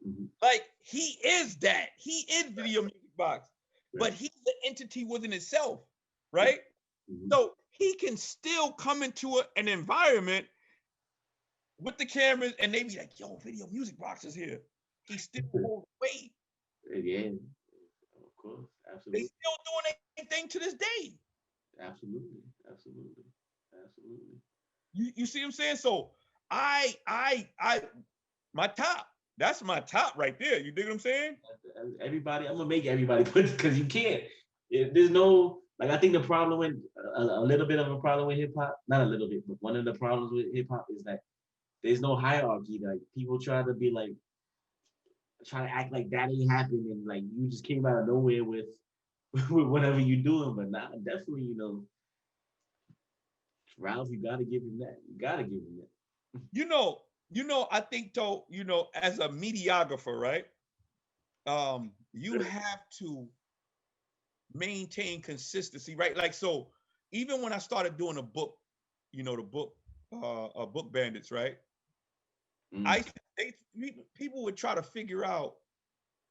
Mm-hmm. Like, he is that. He is Video Music Box. Right. But he's the entity within itself. Right? Mm-hmm. So he can still come into an environment with the cameras and they be like, yo, Video Music Box is here. He still won't wait. Yeah, of course. Absolutely. They still doing anything to this day. Absolutely. You see what I'm saying? So my top, that's my top right there. You dig what I'm saying? Everybody, I'm gonna make everybody put, because you can't. There's no, like, I think the problem with a little bit of a problem with hip hop, not a little bit, but one of the problems with hip hop is that there's no hierarchy. Like, people try to be like, try to act like that ain't happening, and like you just came out of nowhere with whatever you're doing. But nah, definitely, Ralph, you gotta give him that. I think though, as a mediographer, right? You have to maintain consistency, right? Like, so even when I started doing a book, Book Bandits, right? People would try to figure out,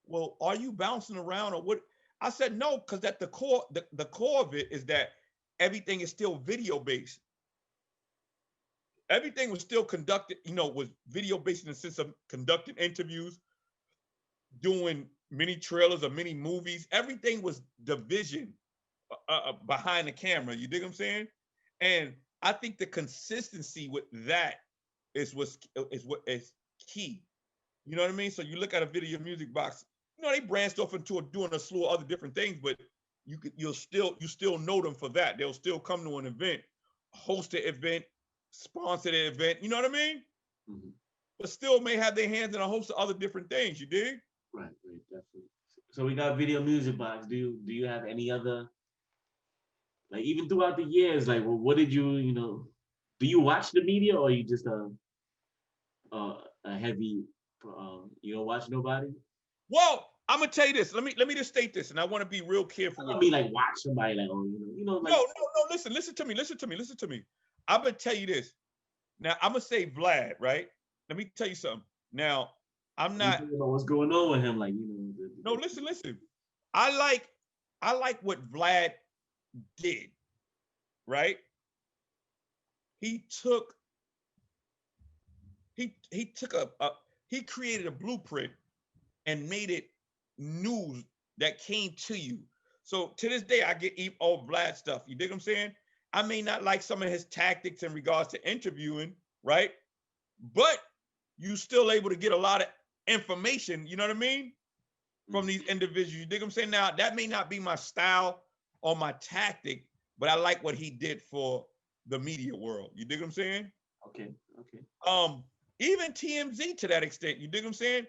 well, are you bouncing around or what? I said no, because that the core of it is that everything is still video based. Everything was still conducted, was video based in the sense of conducting interviews, doing mini trailers or mini movies. Everything was the vision behind the camera. You dig what I'm saying? And I think the consistency with that is what is key. You know what I mean? So you look at a Video Music Box, they branched off into doing a slew of other different things, but you still know them for that. They'll still come to an event, host an event, sponsor the event, you know what I mean? Mm-hmm. But still may have their hands in a host of other different things, you dig? Right, definitely. So we got Video Music Box. Do you have any other, like, even throughout the years, like, well, what did you know, do you watch the media, or you just a heavy, you don't watch nobody? Well, I'm gonna tell you this. Let me just state this, and I want to be real careful with I mean, like, watch somebody, like, oh, like. No. Listen to me. I'm gonna tell you this. Now I'm gonna say Vlad, right? Let me tell you something. Now I'm not. You know what's going on with him, like, No, listen. I like what Vlad did, right? He took he created a blueprint and made it news that came to you. So to this day, I get all Vlad stuff. You dig what I'm saying? I may not like some of his tactics in regards to interviewing, right? But you still able to get a lot of information, you know what I mean? From these individuals. You dig what I'm saying? Now, that may not be my style or my tactic, but I like what he did for the media world. You dig what I'm saying? Okay. Even TMZ to that extent. You dig what I'm saying?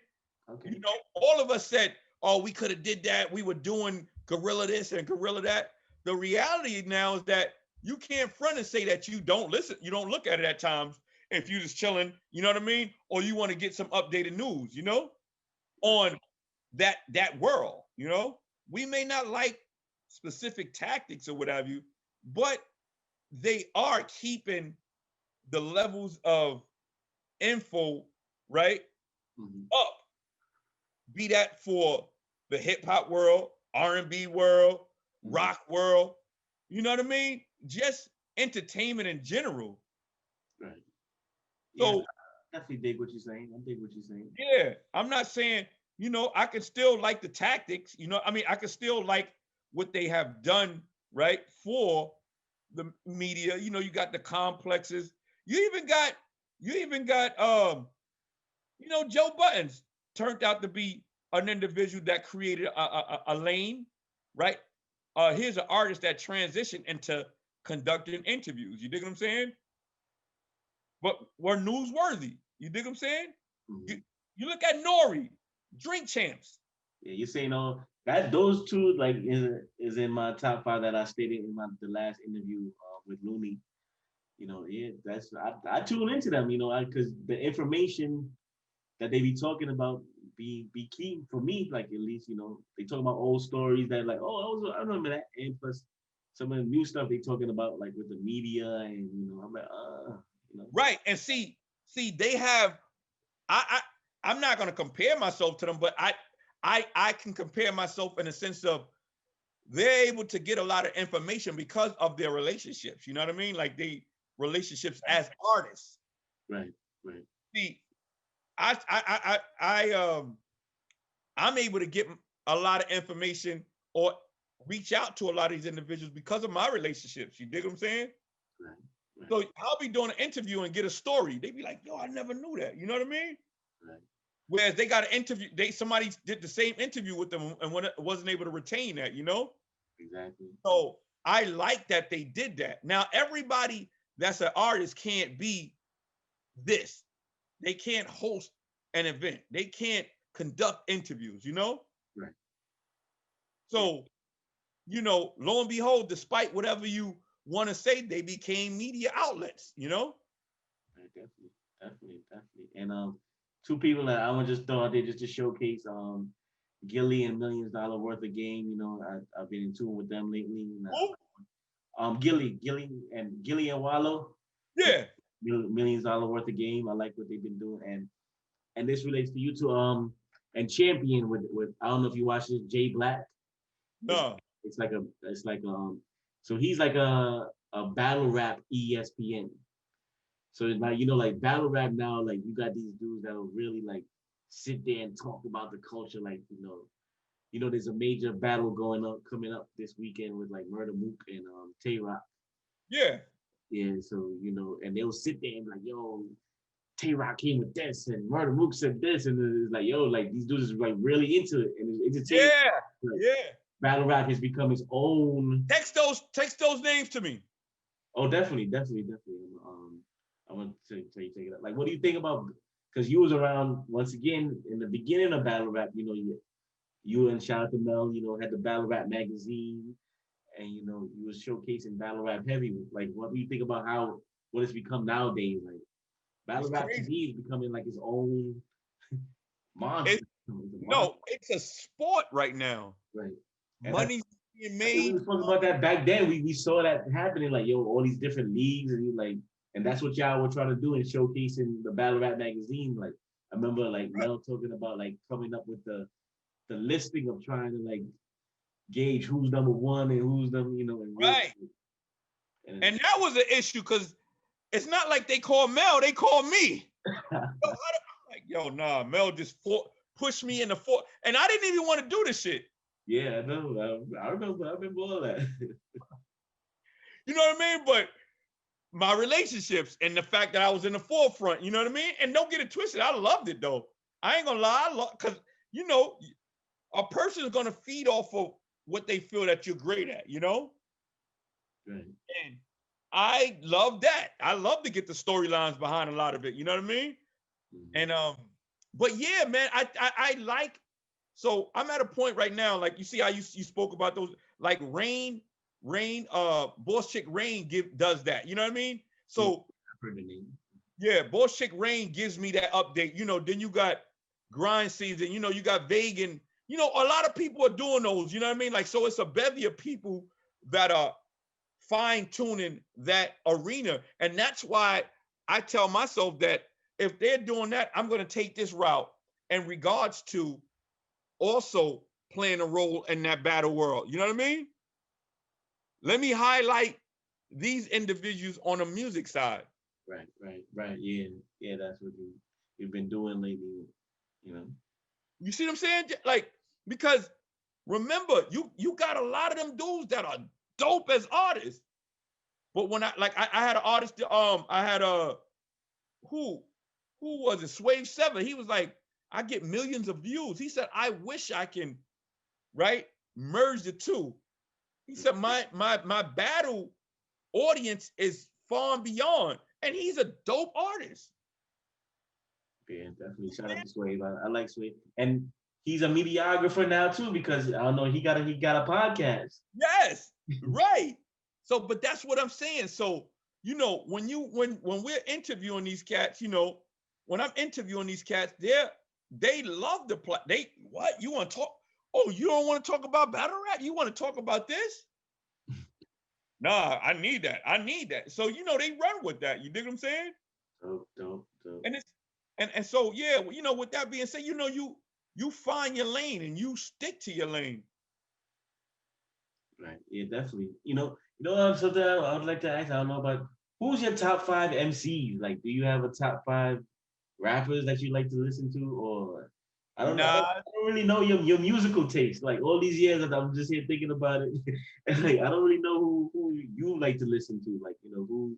Okay. You know, all of us said, oh, we could have did that. We were doing guerrilla this and guerrilla that. The reality now is that you can't front and say that you don't listen. You don't look at it at times if you're just chilling, you know what I mean? Or you want to get some updated news, you know, on that world, you know? We may not like specific tactics or what have you, but they are keeping the levels of info, right, up. Be that for the hip hop world, R&B world, rock world, you know what I mean? Just entertainment in general. Right. So yeah, I definitely dig what you're saying. I dig what you're saying. Yeah, I'm not saying, I can still like the tactics, I mean, I can still like what they have done, right, for the media. You got the complexes. You even got Joe Buttons turned out to be an individual that created a lane, right? Here's an artist that transitioned into conducting interviews. You dig what I'm saying? But were newsworthy. You dig what I'm saying? You look at Nori, Drink Champs. Yeah, you're saying that those two like is in my top 5 that I stated in the last interview with Looney. Yeah, that's I tune into them. Because the information that they be talking about be key for me. Like, at least they talk about old stories that, like, I remember that, and plus some of the new stuff they talking about, like with the media, and I'm like Right. And see they have I'm not going to compare myself to them, but I can compare myself in the sense of they're able to get a lot of information because of their relationships. You know what I mean? Like the relationships as artists. Right. See, I'm able to get a lot of information or reach out to a lot of these individuals because of my relationships. You dig what I'm saying? Right. So I'll be doing an interview and get a story. They be like, yo, I never knew that. You know what I mean? Right. Whereas they got an interview, somebody did the same interview with them and wasn't able to retain that, Exactly. So I like that they did that. Now, everybody that's an artist can't be this. They can't host an event. They can't conduct interviews, Right. So, lo and behold, despite whatever you want to say, they became media outlets, Right, definitely. And two people that I want to just throw out there just to showcase Gilly and Millions Dollar Worth of Game. I've been in tune with them lately. Gilly and Wallow. Yeah. Millions Dollar Worth of Game. I like what they've been doing, and this relates to you too. And Champion with I don't know if you watch this, Jay Black. No. It's like so he's like a battle rap ESPN. So it's like, like battle rap now, like you got these dudes that'll really like sit there and talk about the culture, like, there's a major battle coming up this weekend with like Murder Mook and Tay Rock. Yeah. Yeah, so and they'll sit there and be like, yo, Tay Rock came with this and Murder Mook said this, and it's like, yo, like these dudes is like really into it, and it's entertaining. Yeah. Like, yeah. Battle rap has become its own. Text those names to me. Oh, definitely. I want to tell you take it up. Like, what do you think about? Because you was around once again in the beginning of battle rap. You know, you and shout out to Mel. You know, had the battle rap magazine, and you know, you was showcasing battle rap heavy. Like, what do you think about how what it's become nowadays? Like, battle rap TV is becoming like its own monster. No, it's a sport right now. Right. Money's being made. We was talking about that back then. We saw that happening, like, yo, all these different leagues, and you like, and that's what y'all were trying to do in showcasing the battle rap magazine. Like, I remember like Mel talking about like coming up with the listing of trying to like gauge who's number one and who's number, you know, and right. And that was an issue because it's not like they call Mel, they call me. Like, yo, nah, Mel just pushed me in the fort, and I didn't even want to do this shit. Yeah, I know. I remember all that. You know what I mean? But my relationships and the fact that I was in the forefront, you know what I mean? And don't get it twisted, I loved it though. I ain't gonna lie, because you know, a person is gonna feed off of what they feel that you're great at, you know? Right. And I love that. I love to get the storylines behind a lot of it, you know what I mean? Mm-hmm. And but yeah, man, I like, so I'm at a point right now, like you see how you spoke about those, like Rain, Boss Chick Rain does that, you know what I mean? So yeah, Boss Chick Rain gives me that update, you know. Then you got Grind Season, you know, you got Vegan, you know, a lot of people are doing those, you know what I mean? Like, so it's a bevy of people that are fine-tuning that arena. And that's why I tell myself that if they're doing that, I'm going to take this route in regards to also playing a role in that battle world. You know what I mean? Let me highlight these individuals on the music side. Right. Yeah, that's what you've been doing lately, you know. You see what I'm saying? Like, because remember, you got a lot of them dudes that are dope as artists. But when I had an artist, I had a who was it? Swave 7. He was like, I get millions of views. He said, I wish I can, right, merge the two. He said, my battle audience is far and beyond, and he's a dope artist. Yeah, definitely. Shout out to Swave. I like Swave, and he's a mediographer now too, because I don't know, he got a podcast. Yes, right. So, but that's what I'm saying. So, you know, when we're interviewing these cats, you know, when I'm interviewing these cats, they love the play. What you want to talk? Oh, you don't want to talk about battle rap? You want to talk about this? Nah, I need that. So, you know, they run with that. You dig what I'm saying? Dope. And it's and so yeah, you know, with that being said, you know, you find your lane and you stick to your lane. Right. Yeah, definitely. You know, something I would like to ask. I don't know about who's your top 5 MCs. Like, do you have a top 5 rappers that you like to listen to, or I don't know. I don't really know your musical taste. Like, all these years that I'm just here thinking about it, and like I don't really know who you like to listen to. Like, you know, who.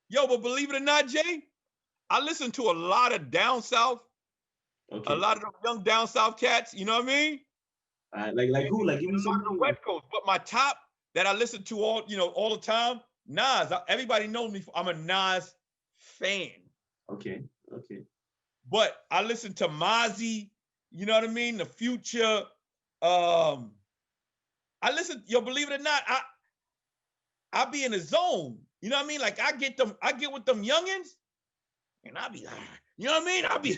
Yo, but believe it or not, Jay, I listen to a lot of down south. Okay. A lot of them young down south cats. You know what I mean? Like who? Like, give me some. West Coast, but my top that I listen to all the time, Nas. Everybody knows me. I'm a Nas fan. Okay. But I listen to Mozzie. You know what I mean? The Future. I listen. Yo, believe it or not, I be in the zone. You know what I mean? Like, I get with them youngins, and I be like, you know what I mean? I be.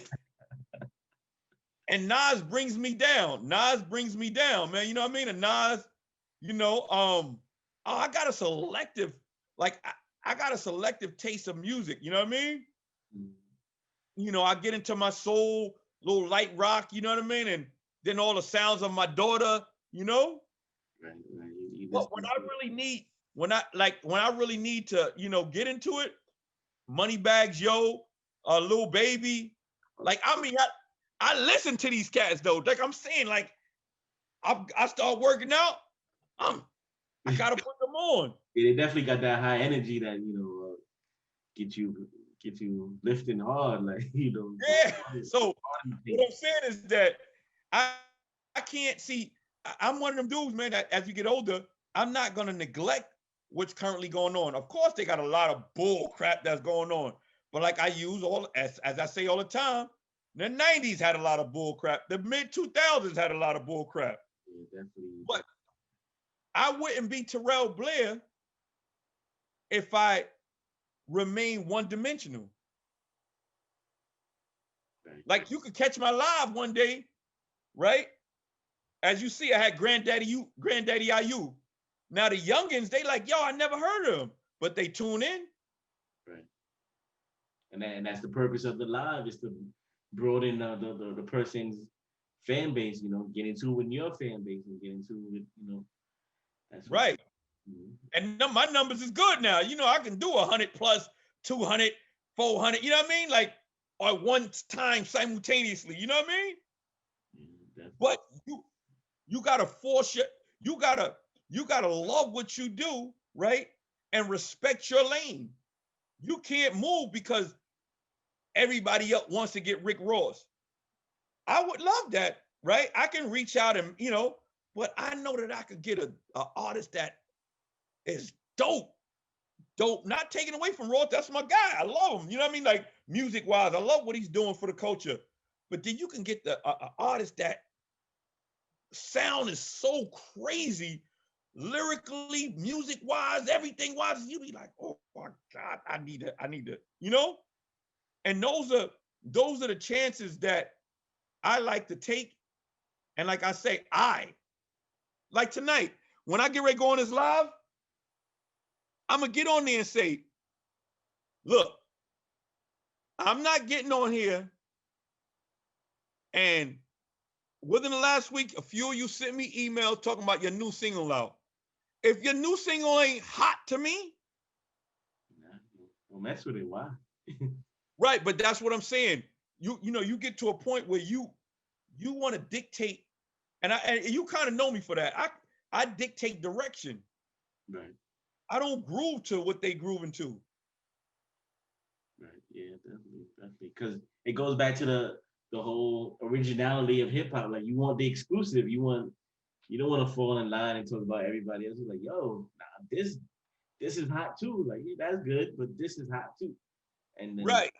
And Nas brings me down. Man. You know what I mean? And Nas, you know, I got a selective, like I got a selective taste of music. You know what I mean? Mm. You know, I get into my soul, little light rock. You know what I mean? And then all the sounds of my daughter. You know. Right. But when I really need to, you know, get into it, Moneybags Yo, Lil Baby, like I mean, I listen to these cats though. Like I'm saying, like I start working out, I gotta put them on. Yeah, they definitely got that high energy that, you know, get you lifting hard, like, you know. Yeah. So what I'm saying is that I can't see. I'm one of them dudes, man. That as you get older, I'm not gonna neglect what's currently going on. Of course, they got a lot of bull crap that's going on. But like I use as I say all the time, the 90s had a lot of bull crap. The mid 2000s had a lot of bull crap. Yeah, definitely. But I wouldn't be Terrell Blair if I remain one-dimensional. Right. Like you could catch my live one day, right? As you see, I had Granddaddy IU. Now the youngins, they like, yo, I never heard of him, but they tune in. Right. And that's the purpose of the live, is to broaden the person's fan base, you know, get into with your fan base and get into with, you know, that's right. Mm-hmm. And my numbers is good now. You know, I can do 100 plus 200, 400, you know what I mean? Like, at one time simultaneously, you know what I mean? But you gotta force you gotta love what you do, right? And respect your lane. You can't move because everybody else wants to get Rick Ross. I would love that, right? I can reach out and, you know, but I know that I could get an artist that is dope. Not taking away from Ross. That's my guy. I love him. You know what I mean? Like music wise, I love what he's doing for the culture. But then you can get the artist that sound is so crazy, lyrically, music wise, everything wise. You be like, oh my God, I need to, you know? And those are the chances that I like to take. And like I say, like tonight, when I get ready to go on this live, I'm gonna get on there and say, look, I'm not getting on here. And within the last week, a few of you sent me emails talking about your new single out. If your new single ain't hot to me, don't mess with it. Why? Right, but that's what I'm saying. You know, you get to a point where you want to dictate, and you kind of know me for that. I dictate direction. Right. I don't groove to what they grooving to. Right. Yeah, definitely. Because it goes back to the whole originality of hip hop. Like you want the exclusive. You don't want to fall in line and talk about everybody else. You're like, yo, nah, this is hot too. Like, yeah, that's good, but this is hot too. And then right.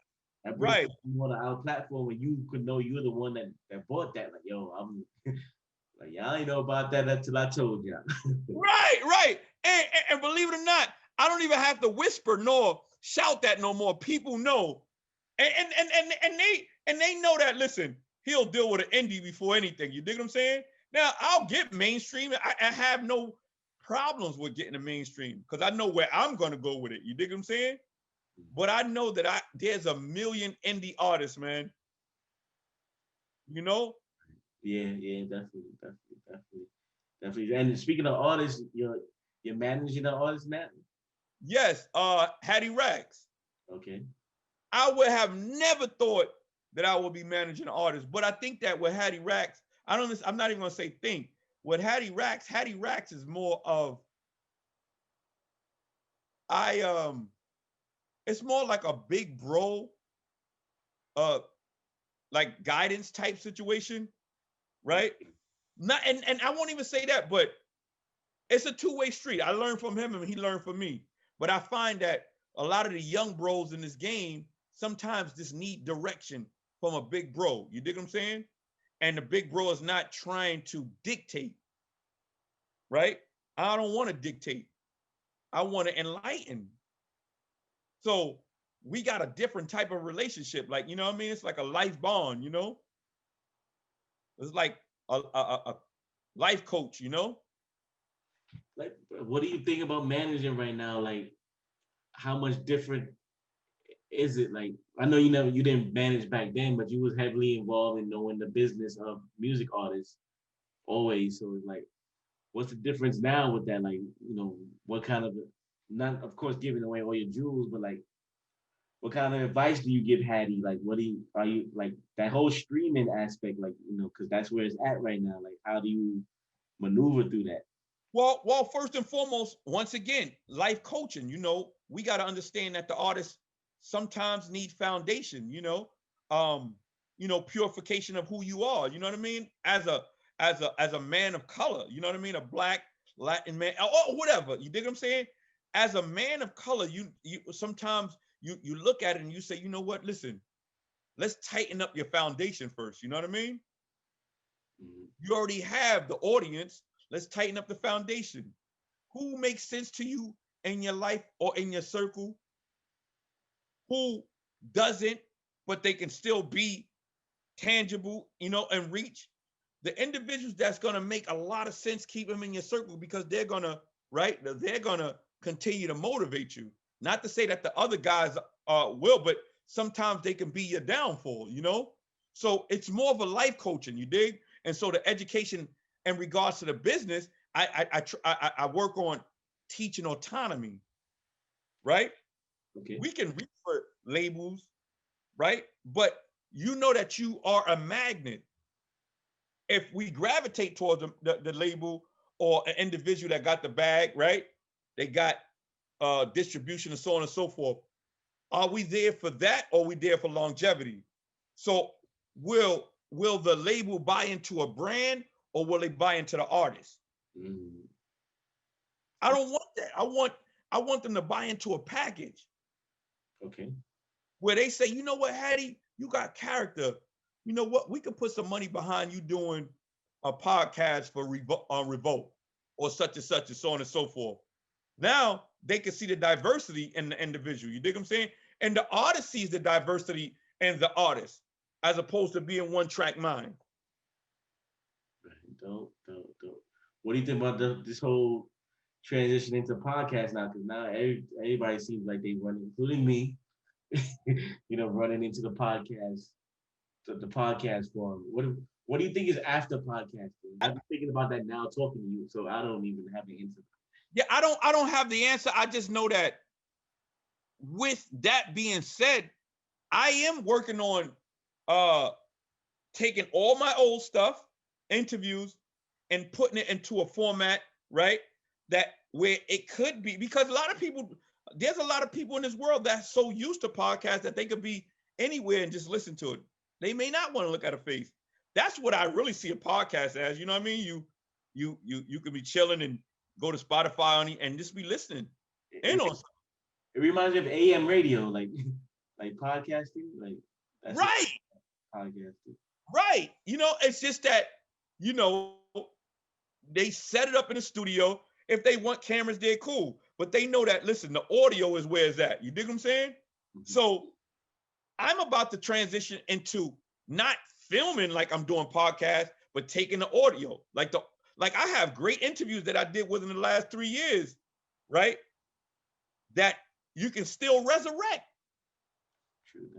That brings you on our platform where you could know you're the one that bought that. Like, yo, I'm like, y'all ain't know about that until I told y'all. Right. And believe it or not, I don't even have to whisper nor shout that no more. People know. And they know that, listen, he'll deal with an indie before anything. You dig what I'm saying? Now, I'll get mainstream. I have no problems with getting the mainstream because I know where I'm going to go with it. You dig what I'm saying? But I know that there's a million indie artists, man. You know? Yeah, definitely. And speaking of artists, you're managing the artist now? Yes, Hattie Rax. Okay. I would have never thought that I would be managing an artist, but I think that with Hattie Rax, I'm not even gonna say think. With Hattie Rax is more of it's more like a big bro, like guidance type situation, right? Not and I won't even say that, but it's a two-way street. I learned from him and he learned from me. But I find that a lot of the young bros in this game sometimes just need direction from a big bro. You dig what I'm saying? And the big bro is not trying to dictate, right? I don't want to dictate. I want to enlighten. So we got a different type of relationship. Like, you know what I mean? It's like a life bond, you know? It's like a life coach, you know? Like, what do you think about managing right now? Like, how much different is it? Like, I know you didn't manage back then, but you was heavily involved in knowing the business of music artists always. So it's like, what's the difference now with that? Like, you know, what kind of, not of course giving away all your jewels, but like, what kind of advice do you give Hattie? Like, are you like that whole streaming aspect? Like, you know, because that's where it's at right now. Like, how do you maneuver through that? Well, first and foremost, once again, life coaching. You know, we got to understand that the artists sometimes need foundation. Purification of who you are. You know what I mean? As a man of color. You know what I mean? A Black Latin man or whatever. You dig what I'm saying? as a man of color, you sometimes you look at it and you say, you know what, listen, let's tighten up your foundation first. You know what I mean? You already have the audience. Let's tighten up the foundation. Who makes sense to you in your life or in your circle? Who doesn't, but they can still be tangible, you know, and reach? The individuals that's going to make a lot of sense, keep them in your circle, because they're going to, right? They're going to continue to motivate you. Not to say that the other guys will, but sometimes they can be your downfall, you know? So it's more of a life coaching, you dig? And so the education in regards to the business, I work on teaching autonomy, right? Okay. We can reach for labels, right? But you know that you are a magnet. If we gravitate towards the label or an individual that got the bag, right? They got distribution and so on and so forth. Are we there for that, or are we there for longevity? So will the label buy into a brand, or will they buy into the artist? I don't want that. I want them to buy into a package. Okay. Where they say, you know what, Hattie, you got character. You know what? We could put some money behind you doing a podcast for Revolt or such and such and so on and so forth. Now they can see the diversity in the individual. You dig what I'm saying? And the artist sees the diversity in the artist as opposed to being one track mind. Dope. What do you think about this whole transition into podcast now? Because now everybody seems like they run, including me, you know, running into the podcast forum. What do you think is after podcasting? I've been thinking about that now talking to you, so I don't even have the answer. Yeah, I don't have the answer. I just know that with that being said, I am working on taking all my old stuff, interviews, and putting it into a format, right? That where it could be, because there's a lot of people in this world that's so used to podcasts that they could be anywhere and just listen to it. They may not want to look at a face. That's what I really see a podcast as. You know what I mean? You could be chilling and go to Spotify and just be listening in on something. It reminds me of AM radio, like podcasting, like that's right. Podcasting. Right. You know, it's just that, you know, they set it up in the studio. If they want cameras, they're cool. But they know that, listen, the audio is where it's at. You dig what I'm saying? Mm-hmm. So I'm about to transition into not filming like I'm doing podcasts, but taking the audio. Like I have great interviews that I did within the last 3 years, right? That you can still resurrect. True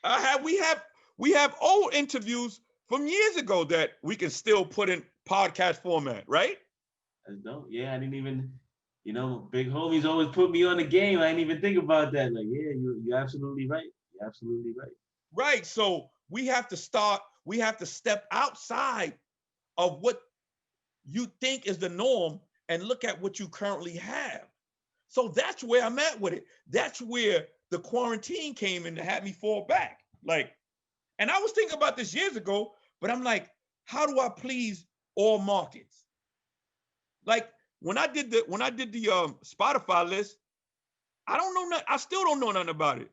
that. We have old interviews from years ago that we can still put in podcast format, right? That's dope. Yeah, I didn't even, you know, big homies always put me on the game. I didn't even think about that. Like, yeah, you're absolutely right. You're absolutely right. Right. So we have to step outside of what you think is the norm and look at what you currently have. So that's where I'm at with it. That's where the quarantine came in to have me fall back. Like, and I was thinking about this years ago, but I'm like, how do I please all markets? Like when I did the Spotify list, I don't know nothing. I still don't know nothing about it.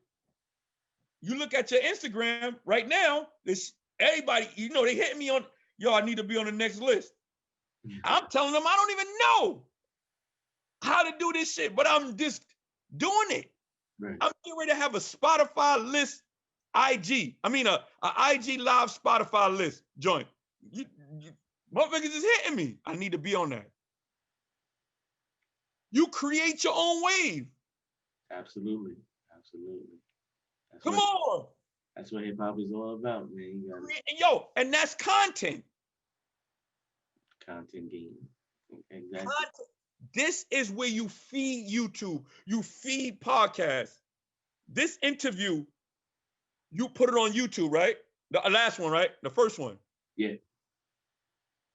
You look at your Instagram right now, everybody, you know, they hitting me on, yo, I need to be on the next list. I'm telling them I don't even know how to do this shit, but I'm just doing it. Right. I'm getting ready to have a Spotify list IG. I mean, a IG live Spotify list joint. Motherfuckers is hitting me. I need to be on that. You create your own wave. Absolutely. Come on. That's what hip hop is all about, man. Yo, and that's content. Content game. Exactly. Content. This is where you feed YouTube. You feed podcasts. This interview, you put it on YouTube, right? The last one, right? The first one. Yeah.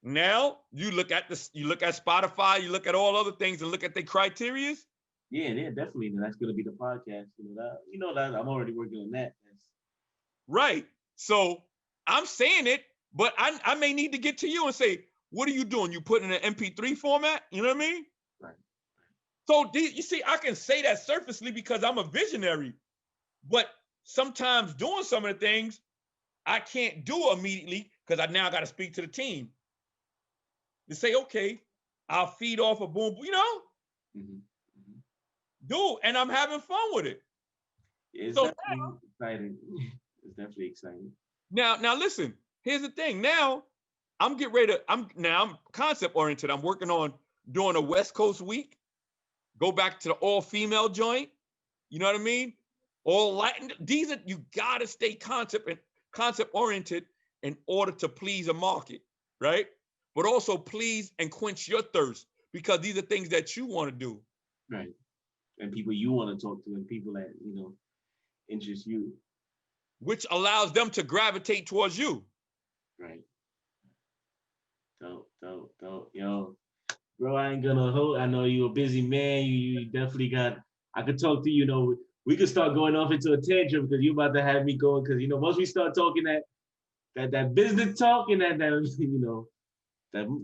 Now you look at Spotify, you look at all other things and look at the criteria. Yeah, definitely. That's gonna be the podcast. You know that I'm already working on that. Right. So I'm saying it, but I may need to get to you and say, what are you doing? You putting in an MP3 format? You know what I mean? Right. So you see, I can say that surfacely because I'm a visionary, but sometimes doing some of the things I can't do immediately because I now got to speak to the team to say, okay, I'll feed off a boom, you know, do, and I'm having fun with it. It's So definitely exciting. It's definitely exciting. Now listen, here's the thing. Now I'm getting ready to, I'm concept oriented. I'm working on doing a West Coast week, go back to the all female joint. You know what I mean? All Latin. These are, you gotta stay concept oriented in order to please a market, right? But also please and quench your thirst because these are things that you want to do. Right. And people you want to talk to and people that, you know, interest you. Which allows them to gravitate towards you. Right. Dope. Yo, bro, I ain't gonna hold. I know you're a busy man. You definitely got, I could talk to you, you know, we could start going off into a tantrum because you're about to have me going. Because, you know, once we start talking that business talk and that you know,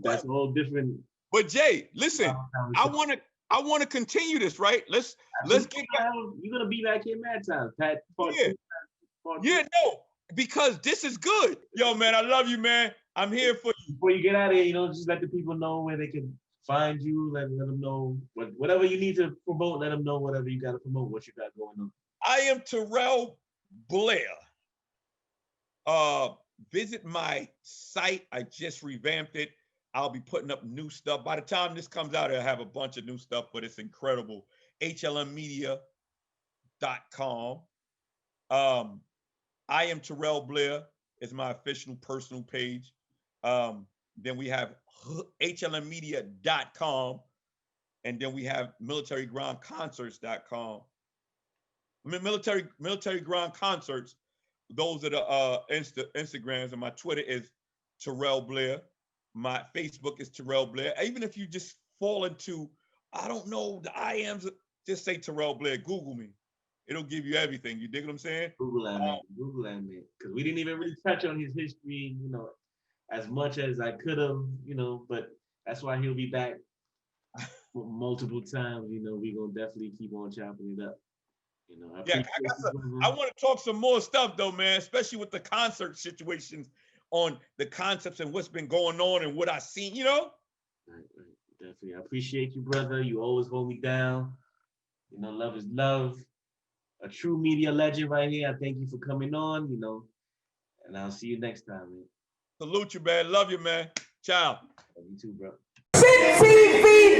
that's all different. But Jay, listen, I want to continue this, right? Let's get back. You're gonna be back here mad times, Pat. Yeah, no, because this is good. Yo, man, I love you, man. I'm here for you. Before you get out of here, you know, just let the people know where they can find you. Let them know whatever you need to promote. Let them know whatever you got to promote, what you got going on. I am Terrell Blair. Visit my site. I just revamped it. I'll be putting up new stuff. By the time this comes out, I'll have a bunch of new stuff, but it's incredible. HLMmedia.com. I am Terrell Blair is my official personal page. Then we have HLMmedia.com. And then we have militarygroundconcerts.com. I mean, military ground concerts. Those are the Instagrams, and my Twitter is Terrell Blair. My Facebook is Terrell Blair. Even if you just fall into, I don't know, the IAMs, just say Terrell Blair. Google me. It'll give you everything. You dig what I'm saying? Google that, man. Google that, man. Because we didn't even really touch on his history, you know, as much as I could have, you know, but that's why he'll be back multiple times. You know, we're going to definitely keep on chopping it up. You know, I want to talk some more stuff though, man, especially with the concert situations on the concepts and what's been going on and what I've seen, you know? Right. Definitely. I appreciate you, brother. You always hold me down. You know, love is love. A true media legend right here. I thank you for coming on, you know, and I'll see you next time, man. Salute you, man. Love you, man. Ciao. Love you too, bro. Gintv.com.